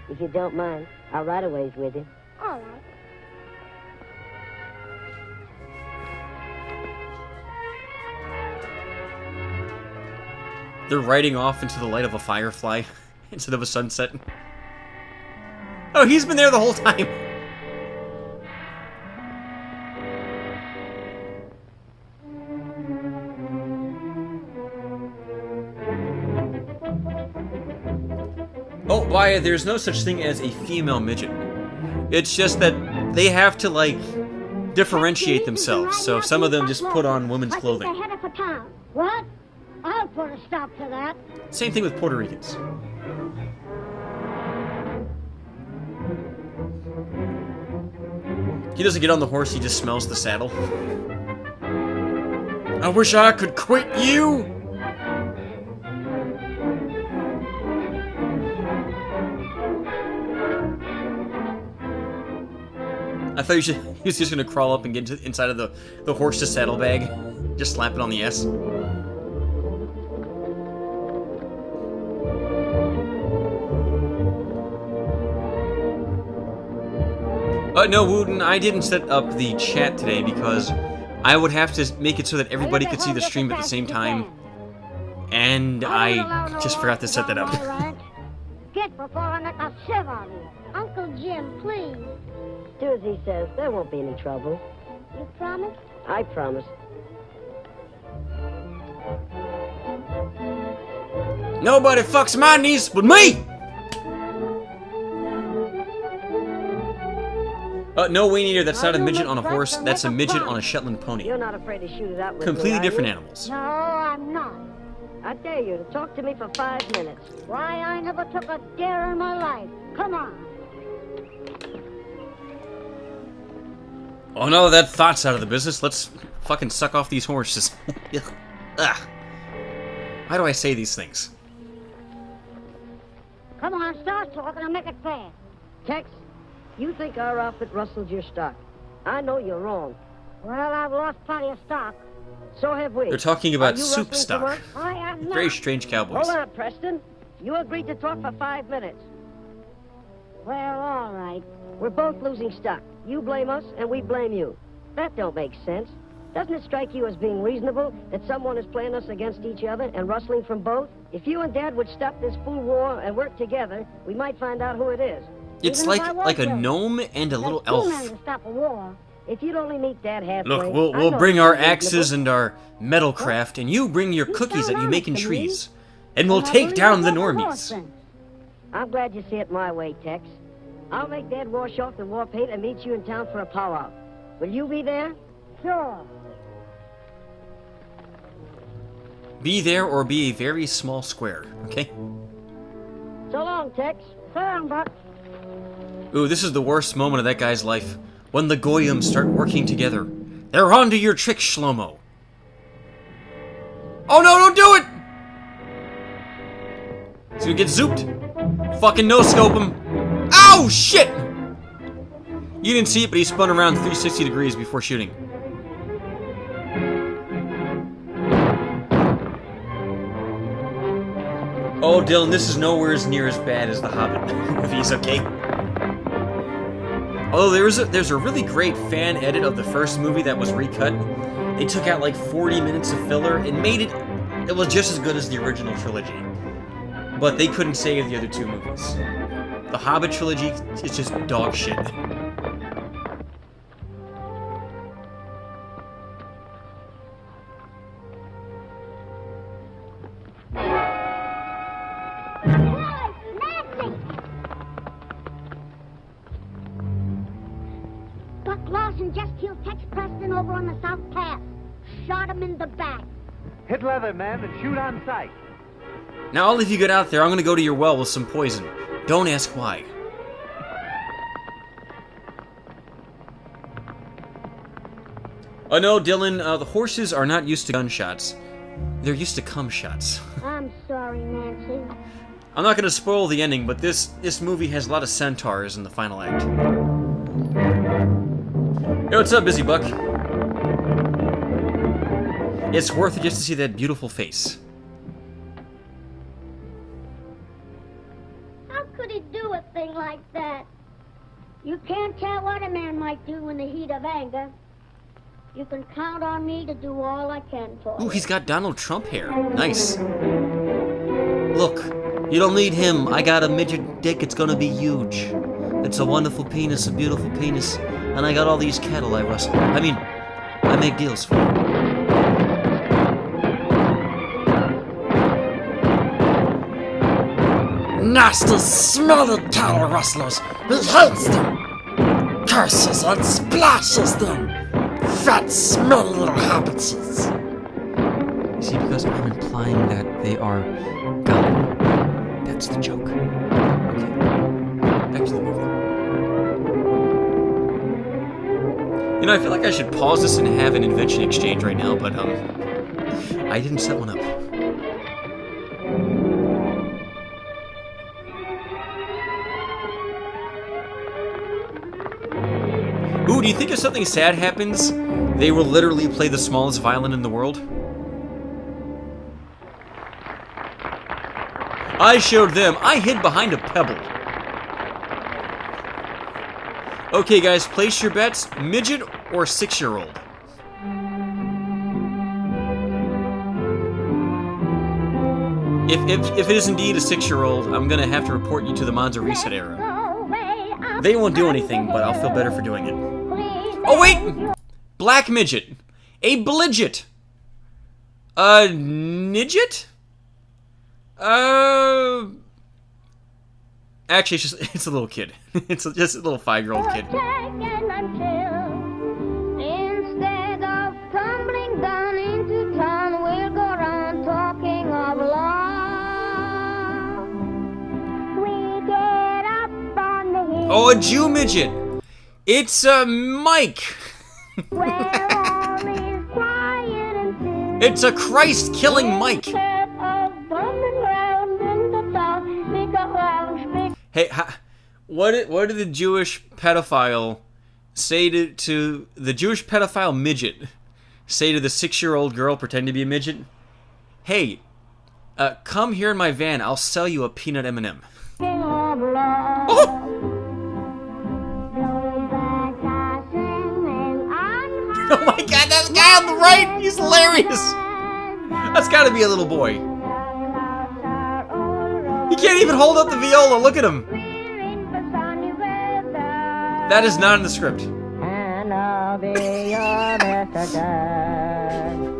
If you don't mind, I'll ride a ways with you.
All right.
They're riding off into the light of a firefly instead of a sunset. Oh, he's been there the whole time. Oh, why, there's no such thing as a female midget. It's just that they have to, like, differentiate themselves. So some of them just put on women's
I think
clothing.
they're headed for town. What? I'll put a stop to that.
Same thing with Puerto Ricans. He doesn't get on the horse, he just smells the saddle. I wish I could quit you! I thought he was just gonna crawl up and get inside of the horse's saddlebag. Just slap it on the S. No, Wooten, I didn't set up the chat today because I would have to make it so that everybody could see the stream at the same time. And I just forgot to set that up.
Get before I make a sieve on you. Uncle Jim, please.
Do as he says. There won't be any trouble.
You promise?
I promise.
Nobody fucks my niece but me! No, Wayne Eater, that's not a midget on a horse, that's a midget on a Shetland pony.
You're not afraid to shoot it out with
Completely
me, are
different
you?
animals.
No, I'm not.
I dare you to talk to me for 5 minutes.
Why, I never took a dare in my life. Come on.
Oh no, that thought's out of the business. Let's fucking suck off these horses. Ugh. Why do I say these things?
Come on, start talking and make it fast.
Tex, you think our outfit rustled your stock. I know you're wrong.
Well, I've lost plenty of stock.
So have we.
They're talking about
Are you
soup
rustling for
stock.
work?
I am not.
Very strange cowboys.
Hold on, Preston. You agreed to talk for 5 minutes.
Well, all right.
We're both losing stock. You blame us, and we blame you. That don't make sense. Doesn't it strike you as being reasonable that someone is playing us against each other and rustling from both? If you and Dad would stop this fool war and work together, we might find out who it is.
It's
Even if I
like a
was
gnome and a little
There's two men
elf.
to stop a war.
If you'd only meet Dad halfway...
Look,
I
we'll
know
bring
it's
our
reasonable.
axes and our metal craft, and you bring your cookies that you make in
honest to me.
trees. And we'll
And I
take
believe
down the
that's a horse
normies.
then.
I'm glad you see it my way, Tex. I'll make Dad wash off the war paint and meet you in town for a powwow. Will you be there?
Sure.
Be there or be a very small square, okay?
So long, Tex.
So long, Buck.
Ooh, this is the worst moment of that guy's life. When the Goyim start working together. They're onto your trick, Shlomo. Oh no, don't do it! He's gonna get zooped. Fucking no-scope him. Ow, shit! You didn't see it, but he spun around 360 degrees before shooting. Oh, Dylan, this is nowhere near as bad as The Hobbit movies, okay? Although there's a really great fan edit of the first movie that was recut. They took out like 40 minutes of filler and made it... It was just as good as the original trilogy. But they couldn't save the other two movies. The Hobbit trilogy is just dog shit.
Buck Lawson just killed Tex Preston over on the South Pass. Shot him in the back.
Hit leather, man, and shoot on sight.
Now, I'll leave you get out there. I'm gonna go to your well with some poison. Don't ask why. Oh no, Dylan, the horses are not used to gunshots. They're used to cum shots.
I'm sorry, Nancy.
I'm not gonna spoil the ending, but this movie has a lot of centaurs in the final act. Yo, what's up, Busy Buck? It's worth it just to see that beautiful face.
How could he do a thing like that? You can't tell what a man might do in the heat of anger. You can count on me to do all I can for
Ooh,
you.
he's got Donald Trump hair. Nice. Look, you don't need him. I got a midget dick. It's gonna be huge. It's a wonderful penis, a beautiful penis. And I got all these cattle I rustle. I mean, I make deals for. Nasty, smelly cattle rustlers. He hates them. Curses and splashes them. Fat, smelly little hobbitses. You see, because I'm implying that they are gone. That's the joke. Okay. Back to the movie. You know, I feel like I should pause this and have an invention exchange right now, but, I didn't set one up. Ooh, do you think if something sad happens, they will literally play the smallest violin in the world? I showed them. I hid behind a pebble. Okay, guys, place your bets. Midget or 6-year-old? If it is indeed a 6-year-old, I'm gonna have to report you to the Monza Reset era. They won't do anything, but I'll feel better for doing it. Oh wait! Black midget. A bligit. A nidget? Actually, it's a little kid. It's just a little 5-year-old kid.
Instead of tumbling down into town, we'll go around talking of love. We get up on the hill.
Oh, a Jew midget. It's Mike.
Where all is quiet and still.
It's a Christ-killing Mike. Hey, what did the Jewish pedophile say to the Jewish pedophile midget? Say to the 6-year-old girl pretending to be a midget? Hey, come here in my van. I'll sell you a peanut M&M. Oh! Oh my God, that guy on the right, he's hilarious. That's got to be a little boy. He can't even hold up the viola. Look at him. That is not in the script.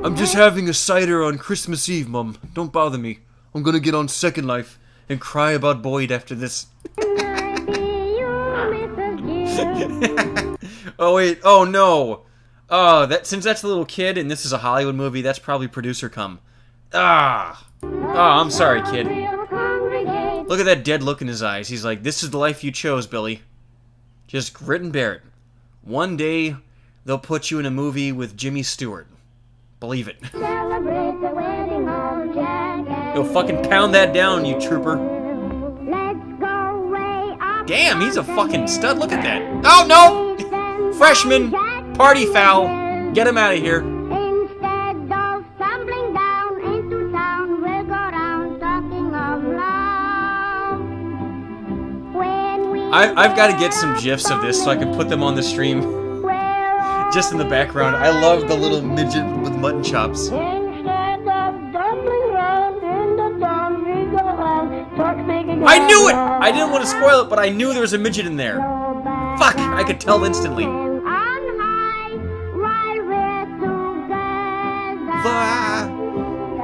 I'm just having a cider on Christmas Eve, Mum. Don't bother me. I'm gonna get on Second Life and cry about Boyd after this. Oh wait. Oh no. Oh, since that's a little kid and this is a Hollywood movie, that's probably producer cum. Ah. Oh, I'm sorry, kid. Look at that dead look in his eyes. He's like, this is the life you chose, Billy. Just grit and bear it. One day, they'll put you in a movie with Jimmy Stewart. Believe it. Yo, fucking pound that down, you trooper. Damn, he's a fucking stud. Look at that. Oh, no! Freshman! Party foul! Get him out of here. I've got to get some GIFs of this so I can put them on the stream. Just in the background. I love the little midget with mutton chops. I knew it! I didn't want to spoil it, but I knew there was a midget in there. Fuck! I could tell instantly.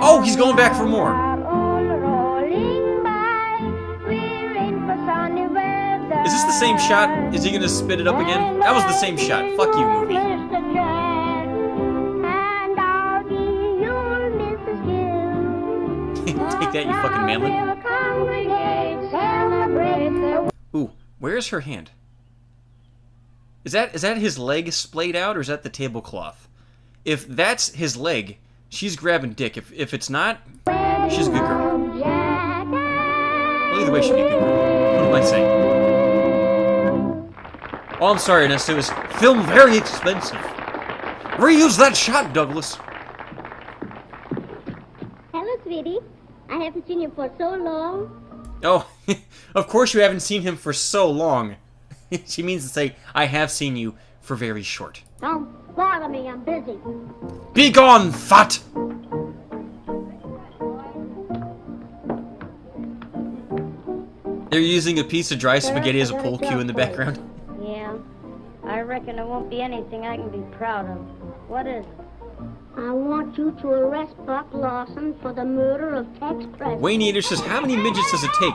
Oh, he's going back for more. Is this the same shot? Is he gonna spit it up again? That was the same shot. Fuck you, movie. Take that, you fucking manlet. Ooh, where's her hand? Is that his leg splayed out, or is that the tablecloth? If that's his leg, she's grabbing dick. If it's not, she's a good girl. Well, either way, she'd be a good girl. What am I saying? Oh, I'm sorry, Nesta. It was film very expensive. Reuse that shot, Douglas.
Hello, sweetie. I haven't seen you for so long.
Oh, of course you haven't seen him for so long. She means to say, I have seen you for very short.
Don't bother me, I'm busy.
Be gone, thought! They're using a piece of dry spaghetti as a pool cue in the background.
Yeah, I reckon there won't be anything I can be proud of. What is it?
I want you to arrest Buck Lawson for the murder of Tex Preston.
Wayne Eater says, how many midgets does it take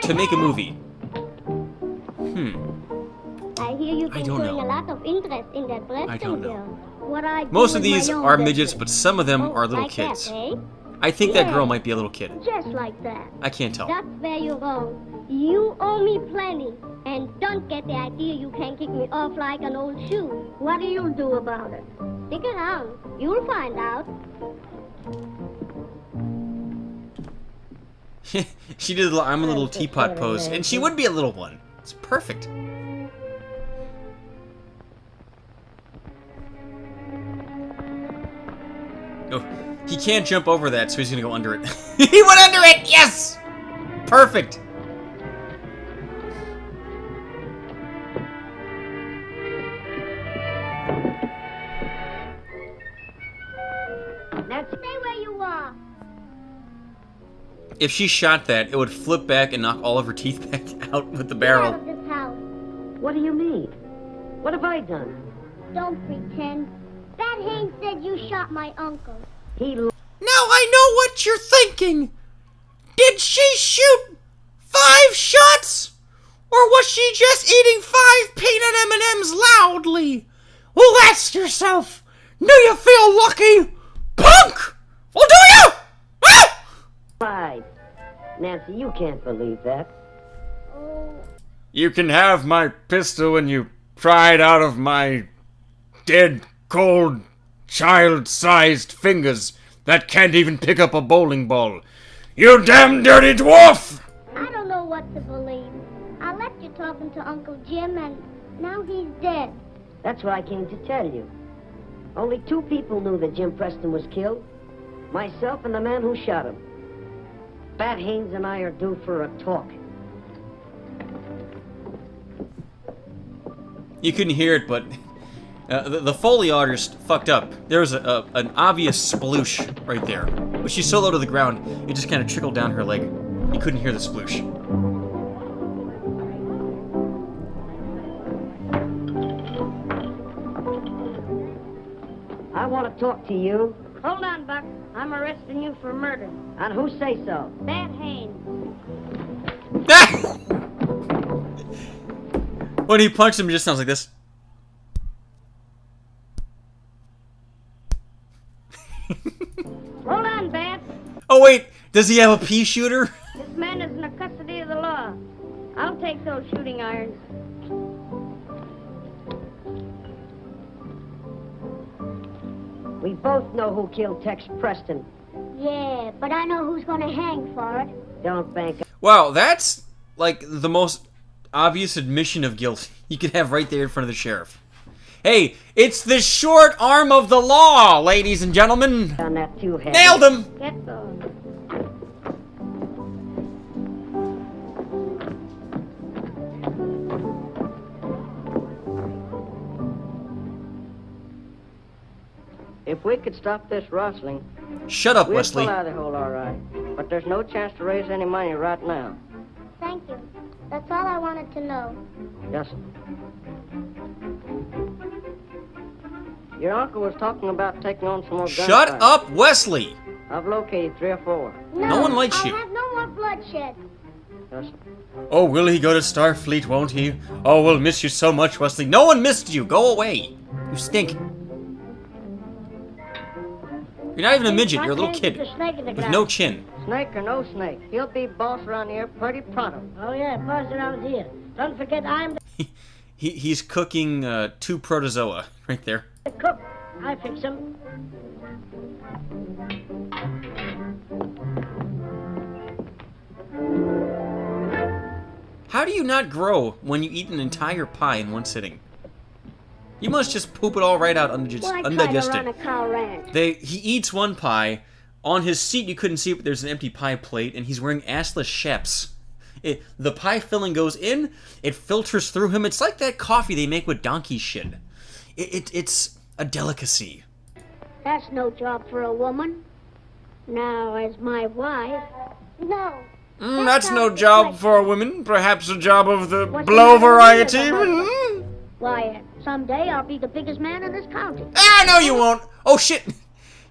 to make a movie?
I hear you've been showing
know.
a lot of interest in that Preston
I don't know.
girl. What I do
Most of
with
these
my own
are
business.
midgets, but some of them are little
like
kids.
That, eh?
I think that
Yeah.
girl might be a little kid.
Just like that.
I can't tell.
That's where you're wrong. You owe me plenty. And don't get the idea you can kick me off like an old shoe.
What do you do about it?
Stick around. You'll find out.
She did the I'm a little teapot pose, and she would be a little one. It's perfect. Oh, he can't jump over that, so he's gonna go under it. He went under it! Yes! Perfect!
Now stay where you are.
If she shot that, it would flip back and knock all of her teeth back out with the
Get out
barrel.
of this house.
What do you mean? What have I done?
Don't pretend. Bat Haynes said you shot my uncle.
He
Now I know what you're thinking! Did she shoot 5 shots? Or was she just eating 5 peanut M&Ms loudly? Well, ask yourself, do you feel lucky? Punk! Well, do you? Ah!
lied. Nancy, you can't believe that.
Oh,
You can have my pistol when you pry it out of my dead, cold, child-sized fingers that can't even pick up a bowling ball. You damn dirty dwarf!
I don't know what to believe. I left you talking to Uncle Jim, and now he's dead.
That's what I came to tell you. Only 2 people knew that Jim Preston was killed. Myself and the man who shot him. Bat Haynes and I are due for a talk.
You couldn't hear it, but the Foley artist fucked up. There was an obvious sploosh right there. But she's so low to the ground, it just kind of trickled down her leg. You couldn't hear the sploosh.
I want to talk to you.
Hold on, Buck. I'm arresting you for murder.
And who say so?
Bat Haynes.
When he punched him, it just sounds like this.
Hold on, Bat.
Oh wait, does he have a pea shooter?
This man is in the custody of the law. I'll take those shooting irons.
We both know who killed Tex Preston.
Yeah, but I know who's gonna hang for it.
Don't bank.
Wow, that's like the most obvious admission of guilt you could have right there in front of the sheriff. Hey, it's the short arm of the law, ladies and gentlemen.
On that too heavy.
Nailed him.
Get those.
If we could stop this rustling,
Shut up,
we'll
Wesley.
pull out of the hole all right. But there's no chance to raise any money right now.
Thank you. That's all I wanted to know.
Yes, sir. Your uncle was talking about taking on some more gunfire.
Shut up, Wesley.
I've located 3 or 4.
No one likes
I'll
you.
have no more bloodshed.
Yes, sir.
Oh, will he go to Starfleet, won't he? Oh, we'll miss you so much, Wesley. No one missed you. Go away. You stink. You're not even a midget. You're a little kid with no chin.
Snake or no snake, he'll be boss around here pretty pronto.
Oh, yeah, boss around here. Don't forget I'm
He's cooking 2 protozoa right there.
the cook. I fix them.
How do you not grow when you eat an entire pie in one sitting? You must just poop it all right out
Why try to run a
undigested.
cow ranch?
He eats one pie. On his seat, you couldn't see it, but there's an empty pie plate, and he's wearing assless sheps. The pie filling goes in, it filters through him. It's like that coffee they make with donkey shit. It's a delicacy.
That's no job for a woman. Now, as my wife,
No.
That's no job for a woman. Perhaps a job of the
What's
blow
the matter with
variety.
you, why, someday I'll be the biggest man in this county.
Ah, no, you won't. Oh shit!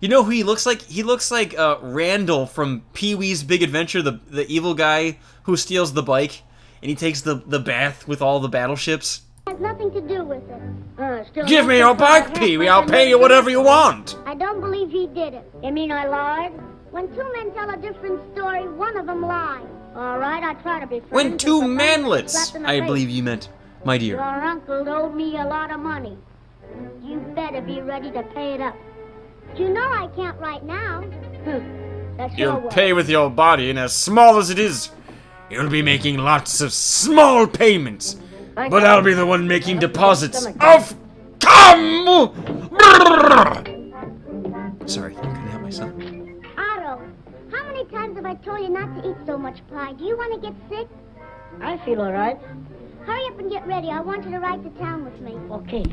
You know who he looks like? He looks like Randall from Pee-wee's Big Adventure, the evil guy who steals the bike, and he takes the bath with all the battleships.
It has nothing to do with it.
Still
Give me your bike, Pee-wee. I'll pay you whatever you want.
I don't believe he did it.
You mean I lied?
When 2 men tell a different story, one of them lies. All right, I try to be friends.
When two
but the man
manlets,
slapped in the
I
face.
believe you meant, my dear.
Your uncle owed me a lot of money. You better be ready to pay it up. You know I can't right now. That's your
You'll
word.
pay with your body, and as small as it is, you'll be making lots of small payments. But I'll be the one making deposits of cum! Sorry, I couldn't help myself.
Otto, how many times have I told you not to eat so much pie? Do you want to get sick?
I feel all right.
Hurry up and get ready. I want you to ride to town with me.
Okay.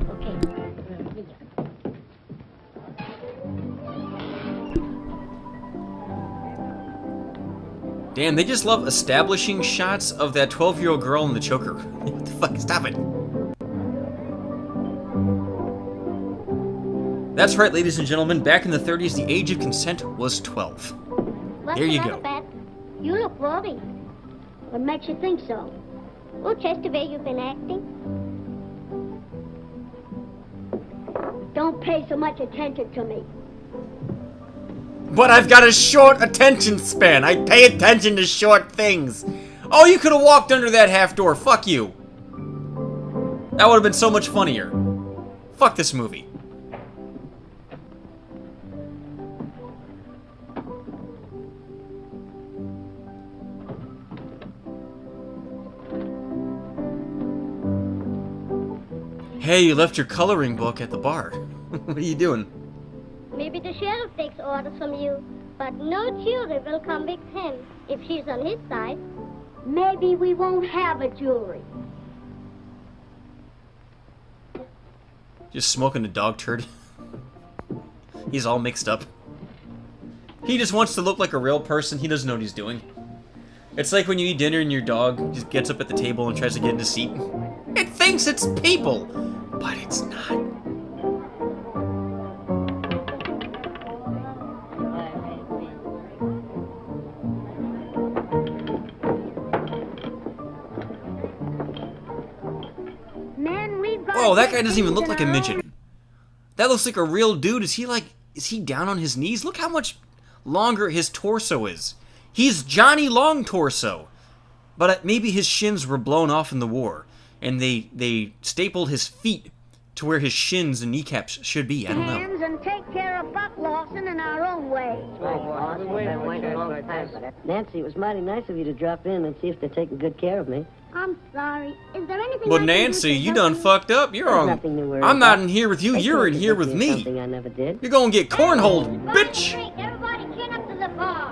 Damn, they just love establishing shots of that 12-year-old girl in the choker. What the fuck? Stop it. That's right, ladies and gentlemen. Back in the 30s, the age of consent was 12.
What's
There you
the matter,
go.
Beth? You look worried. What makes you think so? Oh, just the way you've been acting.
Don't pay so much attention to me.
But I've got a short attention span. I pay attention to short things. Oh, you could have walked under that half door. Fuck you. That would have been so much funnier. Fuck this movie. Hey, you left your coloring book at the bar. What are you doing?
Maybe the sheriff takes orders from you, but no jury will convict him if she's on his side.
Maybe we won't have a jury.
Just smoking a dog turd. He's all mixed up. He just wants to look like a real person. He doesn't know what he's doing. It's like when you eat dinner and your dog just gets up at the table and tries to get in the seat. It thinks it's people, but it's not.
Men, we've got
Whoa, that guy doesn't even look like a midget. That looks like a real dude. Is he down on his knees? Look how much longer his torso is. He's Johnny Long Torso. But maybe his shins were blown off in the war, and they stapled his feet to where his shins and kneecaps should be. I don't know.
hands and take care of Buck Lawson in our own way.
Nancy, it was mighty nice of you to drop in and see if they're taking good care of me.
I'm sorry. Is there anything
Well,
I can do
Nancy,
to
you
help
done
you?
fucked up. You're
There's
on.
nothing to worry
I'm not
about.
in here with you.
I
You're
told
in
you
here
to
with
do
me.
Something I never did.
You're gonna get cornholed, bitch.
Everybody chin up to the bar.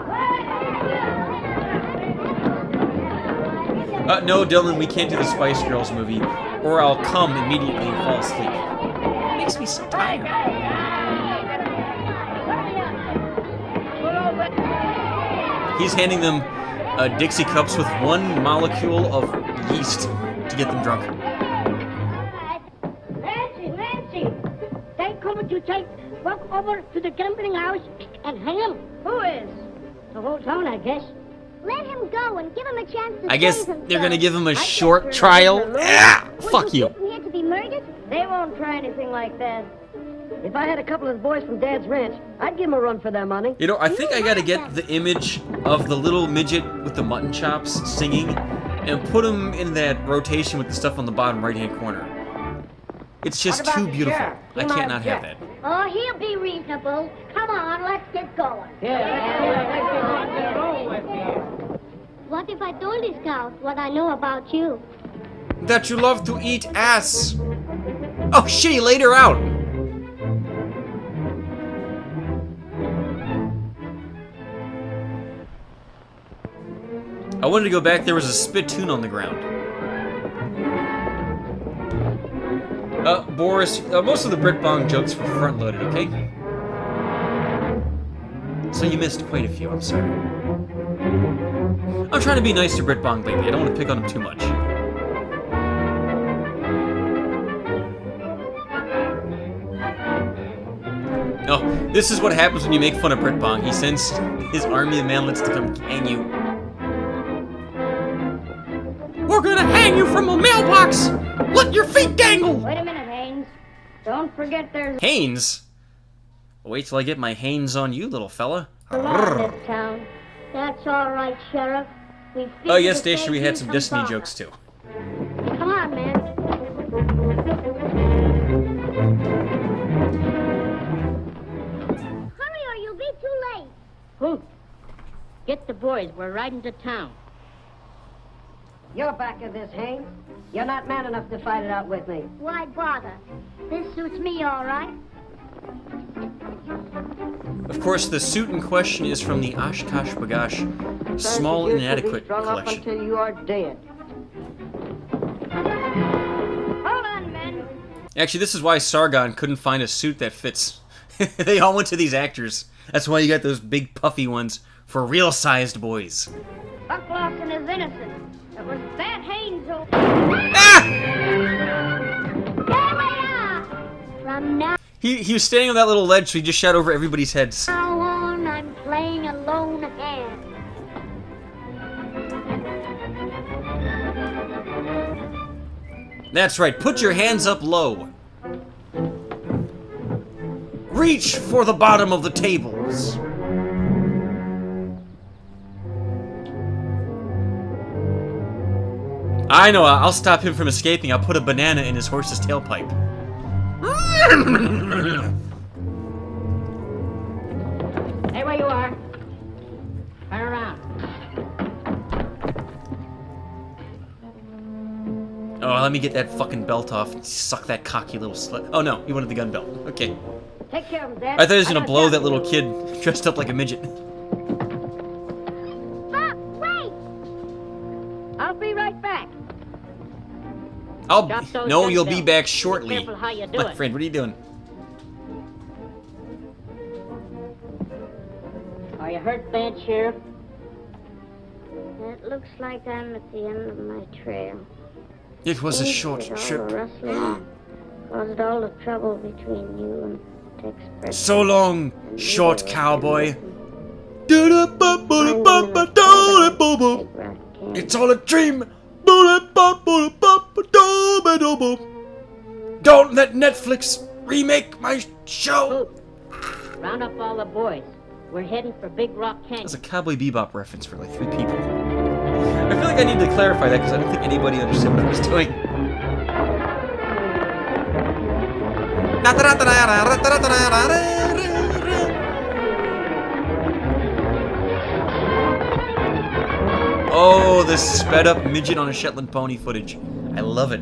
No, Dylan, we can't do the Spice Girls movie, or I'll come immediately and fall asleep. It makes me so tired. He's handing them Dixie cups with one molecule of yeast to get them drunk.
Nancy! They coming to take Buck over to the gambling house and hang him? Who is? The whole town, I guess.
Let him go and give him a chance to
I guess
save himself.
they're gonna give him a short trial. Ah, fuck you.
Would you keep him here to be murdered?
They won't try anything like that. If I had a couple of the boys from Dad's ranch, I'd give them a run for their money.
You know, I think I gotta get the image of the little midget with the mutton chops singing and put him in that rotation with the stuff on the bottom right-hand corner. It's just too beautiful. I can't not have that.
Oh, he'll be reasonable. Come on, let's get going. What if I told this cow what I know about you?
That you love to eat ass. Oh shit, he laid her out. I wanted to go back, there was a spittoon on the ground. Boris, most of the Brit-Bong jokes were front-loaded, okay? So you missed quite a few, I'm sorry. I'm trying to be nice to Brit-Bong lately, I don't want to pick on him too much. Oh, this is what happens when you make fun of Brit-Bong. He sends his army of manlets to come hang you. We're gonna hang you from a mailbox! Let your feet dangle!
Wait a minute, Haynes. Don't forget there's
Haynes? Wait till I get my Haynes on you, little fella.
a law in this town.
That's all right, Sheriff.
Oh yes, Station, we had some Destiny jokes too.
Come on, man. Hurry or you'll be too late.
Who? Get the boys. We're riding to town.
You're back in this, Haynes. You're not man enough to fight it out with me.
Why bother? This suits me all right.
Of course, the suit in question is from the Oshkosh Bagosh Small and Inadequate
Strung up
collection.
until you are dead.
Hold on, men.
Actually, this is why Sargon couldn't find a suit that fits. They all went to these actors. That's why you got those big puffy ones for real-sized boys.
Buck Lawson is innocent. It was that Haynes who...
Ah!
There we are! From now
He was standing on that little ledge, so he just shot over everybody's heads.
on, I'm playing a lone hand.
That's right, put your hands up low. Reach for the bottom of the tables. I know, I'll stop him from escaping. I'll put a banana in his horse's tailpipe.
Hey, where you are. Turn around.
Oh, let me get that fucking belt off and suck that cocky little slut. Oh no, he wanted the gun belt. Okay.
Take care of him, Dad.
I thought he was gonna
got
blow
that
that little
for
kid
you.
dressed up like a midget.
Buck, wait!
I'll be right back.
I'll
Drop those
no,
gun
you'll be
belts.
back
Be
shortly.
careful how you do
My
it.
friend, what are you doing?
Are you hurt bad, Sheriff?
It looks like I'm at the end of my trail.
It was a
Thanks
short
for all
trip.
the rustling caused all the trouble between you and Tex Preston.
So long,
And
short
neither of
cowboy.
them listened. Find them in a cabin, big rock canyon.
It's all a dream. Don't let Netflix remake my show.
Round up all the boys. We're heading for Big Rock Canyon.
That's a Cowboy Bebop reference for like 3 people. I feel like I need to clarify that because I don't think anybody understood what I was doing. Oh, this sped up midget on a Shetland pony footage. I love it.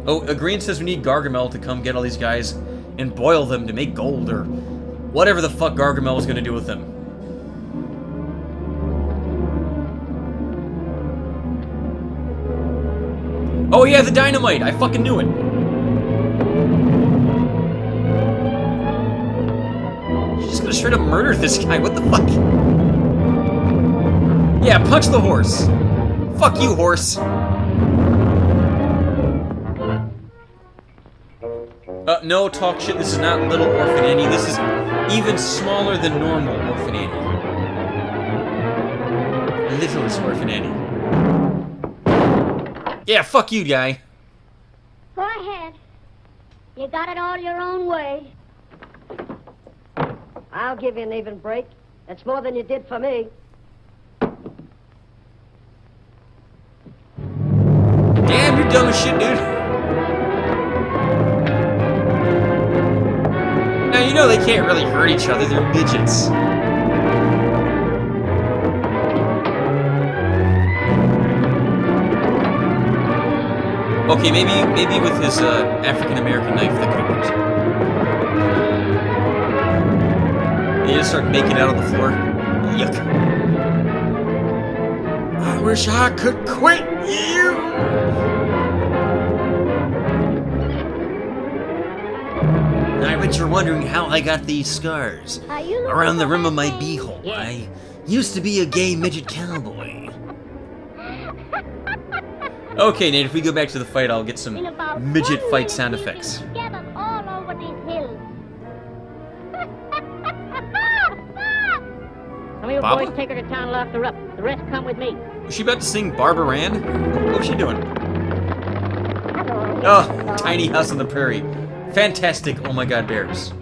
Oh, Green says we need Gargamel to come get all these guys and boil them to make gold or whatever the fuck Gargamel was gonna do with them. Oh yeah, the dynamite! I fucking knew it! She's just gonna straight up murder this guy, what the fuck? Yeah, punch the horse! Fuck you, horse! No, talk shit, this is not Little Orphan Annie, this is even smaller than normal Orphan Annie. Littlest Orphan Annie. Yeah, fuck you, guy.
Go ahead. You got it all your own way.
I'll give you an even break. That's more than you did for me.
Damn, you're dumb as shit, dude. Now, you know they can't really hurt each other, they're midgets. Okay, maybe with his African-American knife that could have worked. They just start making out on the floor. Yuck. I wish I could quit you! I bet you're wondering how I got these scars
Are you looking
around the
for
rim of
that
my
thing?
beehole.
Yeah.
I used to be a gay midget cowboy. Okay, Nate, if we go back to the fight, I'll get some
In about
midget
1
fight
minute,
sound
we'll be
effects.
together all over these hills.
Some of you
Baba?
boys take her to town and lock her up. The rest come with me.
Was she about to sing Barbara Rand? What was she doing? Oh, Tiny House on the Prairie. Fantastic, oh my god, bears.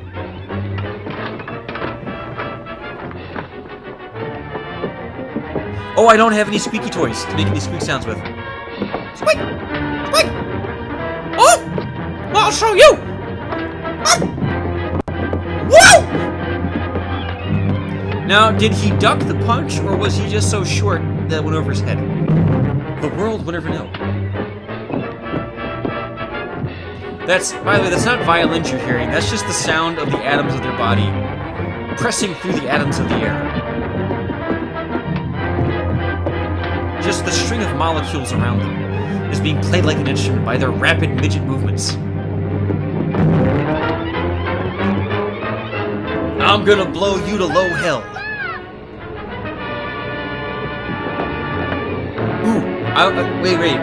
Oh, I don't have any squeaky toys to make any squeak sounds with. Squeak! Squeak! Oh! I'll show you! Whoa! Now, did he duck the punch, or was he just so short that it went over his head? The world will never know. That's, by the way, that's not violins you're hearing. That's just the sound of the atoms of their body pressing through the atoms of the air. Just the string of molecules around them is being played like an instrument by their rapid midget movements. I'm gonna blow you to low hell. Ooh, wait.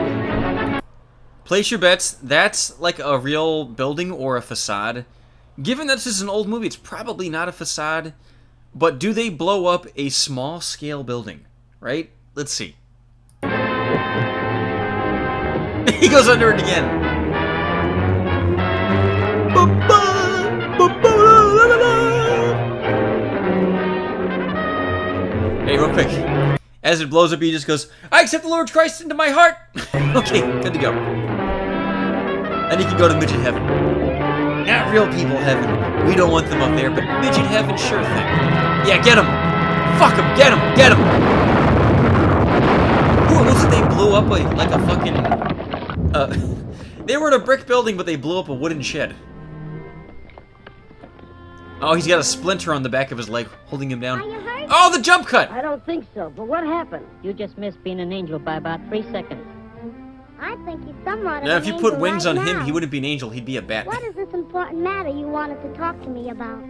Place your bets. That's like a real building or a facade. Given that this is an old movie, it's probably not a facade. But do they blow up a small-scale building? Right? Let's see. He goes under it again. Hey, real quick. As it blows up, he just goes, I accept the Lord Christ into my heart! Okay, good to go. Then he can go to midget heaven. Not real people heaven. We don't want them up there, but midget heaven, sure thing. Yeah, get him! Fuck him! Get him! Get him! Ooh, it looks like they blew up like a fucking... they were in a brick building, but they blew up a wooden shed. Oh, he's got a splinter on the back of his leg, holding him down.
Are you hurt?
Oh, the jump cut!
I don't think so, but what happened?
You just missed being an angel by about 3 seconds.
I think he's somewhat
Now,
of
if
an
you put
angel
wings
right
on him,
now.
he wouldn't be an angel, he'd be a bat.
What is this important matter you wanted to talk to me about?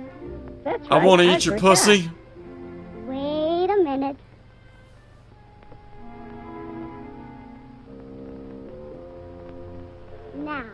That's
I
right.
want to eat your
forgot.
pussy.
Wait a minute. Now.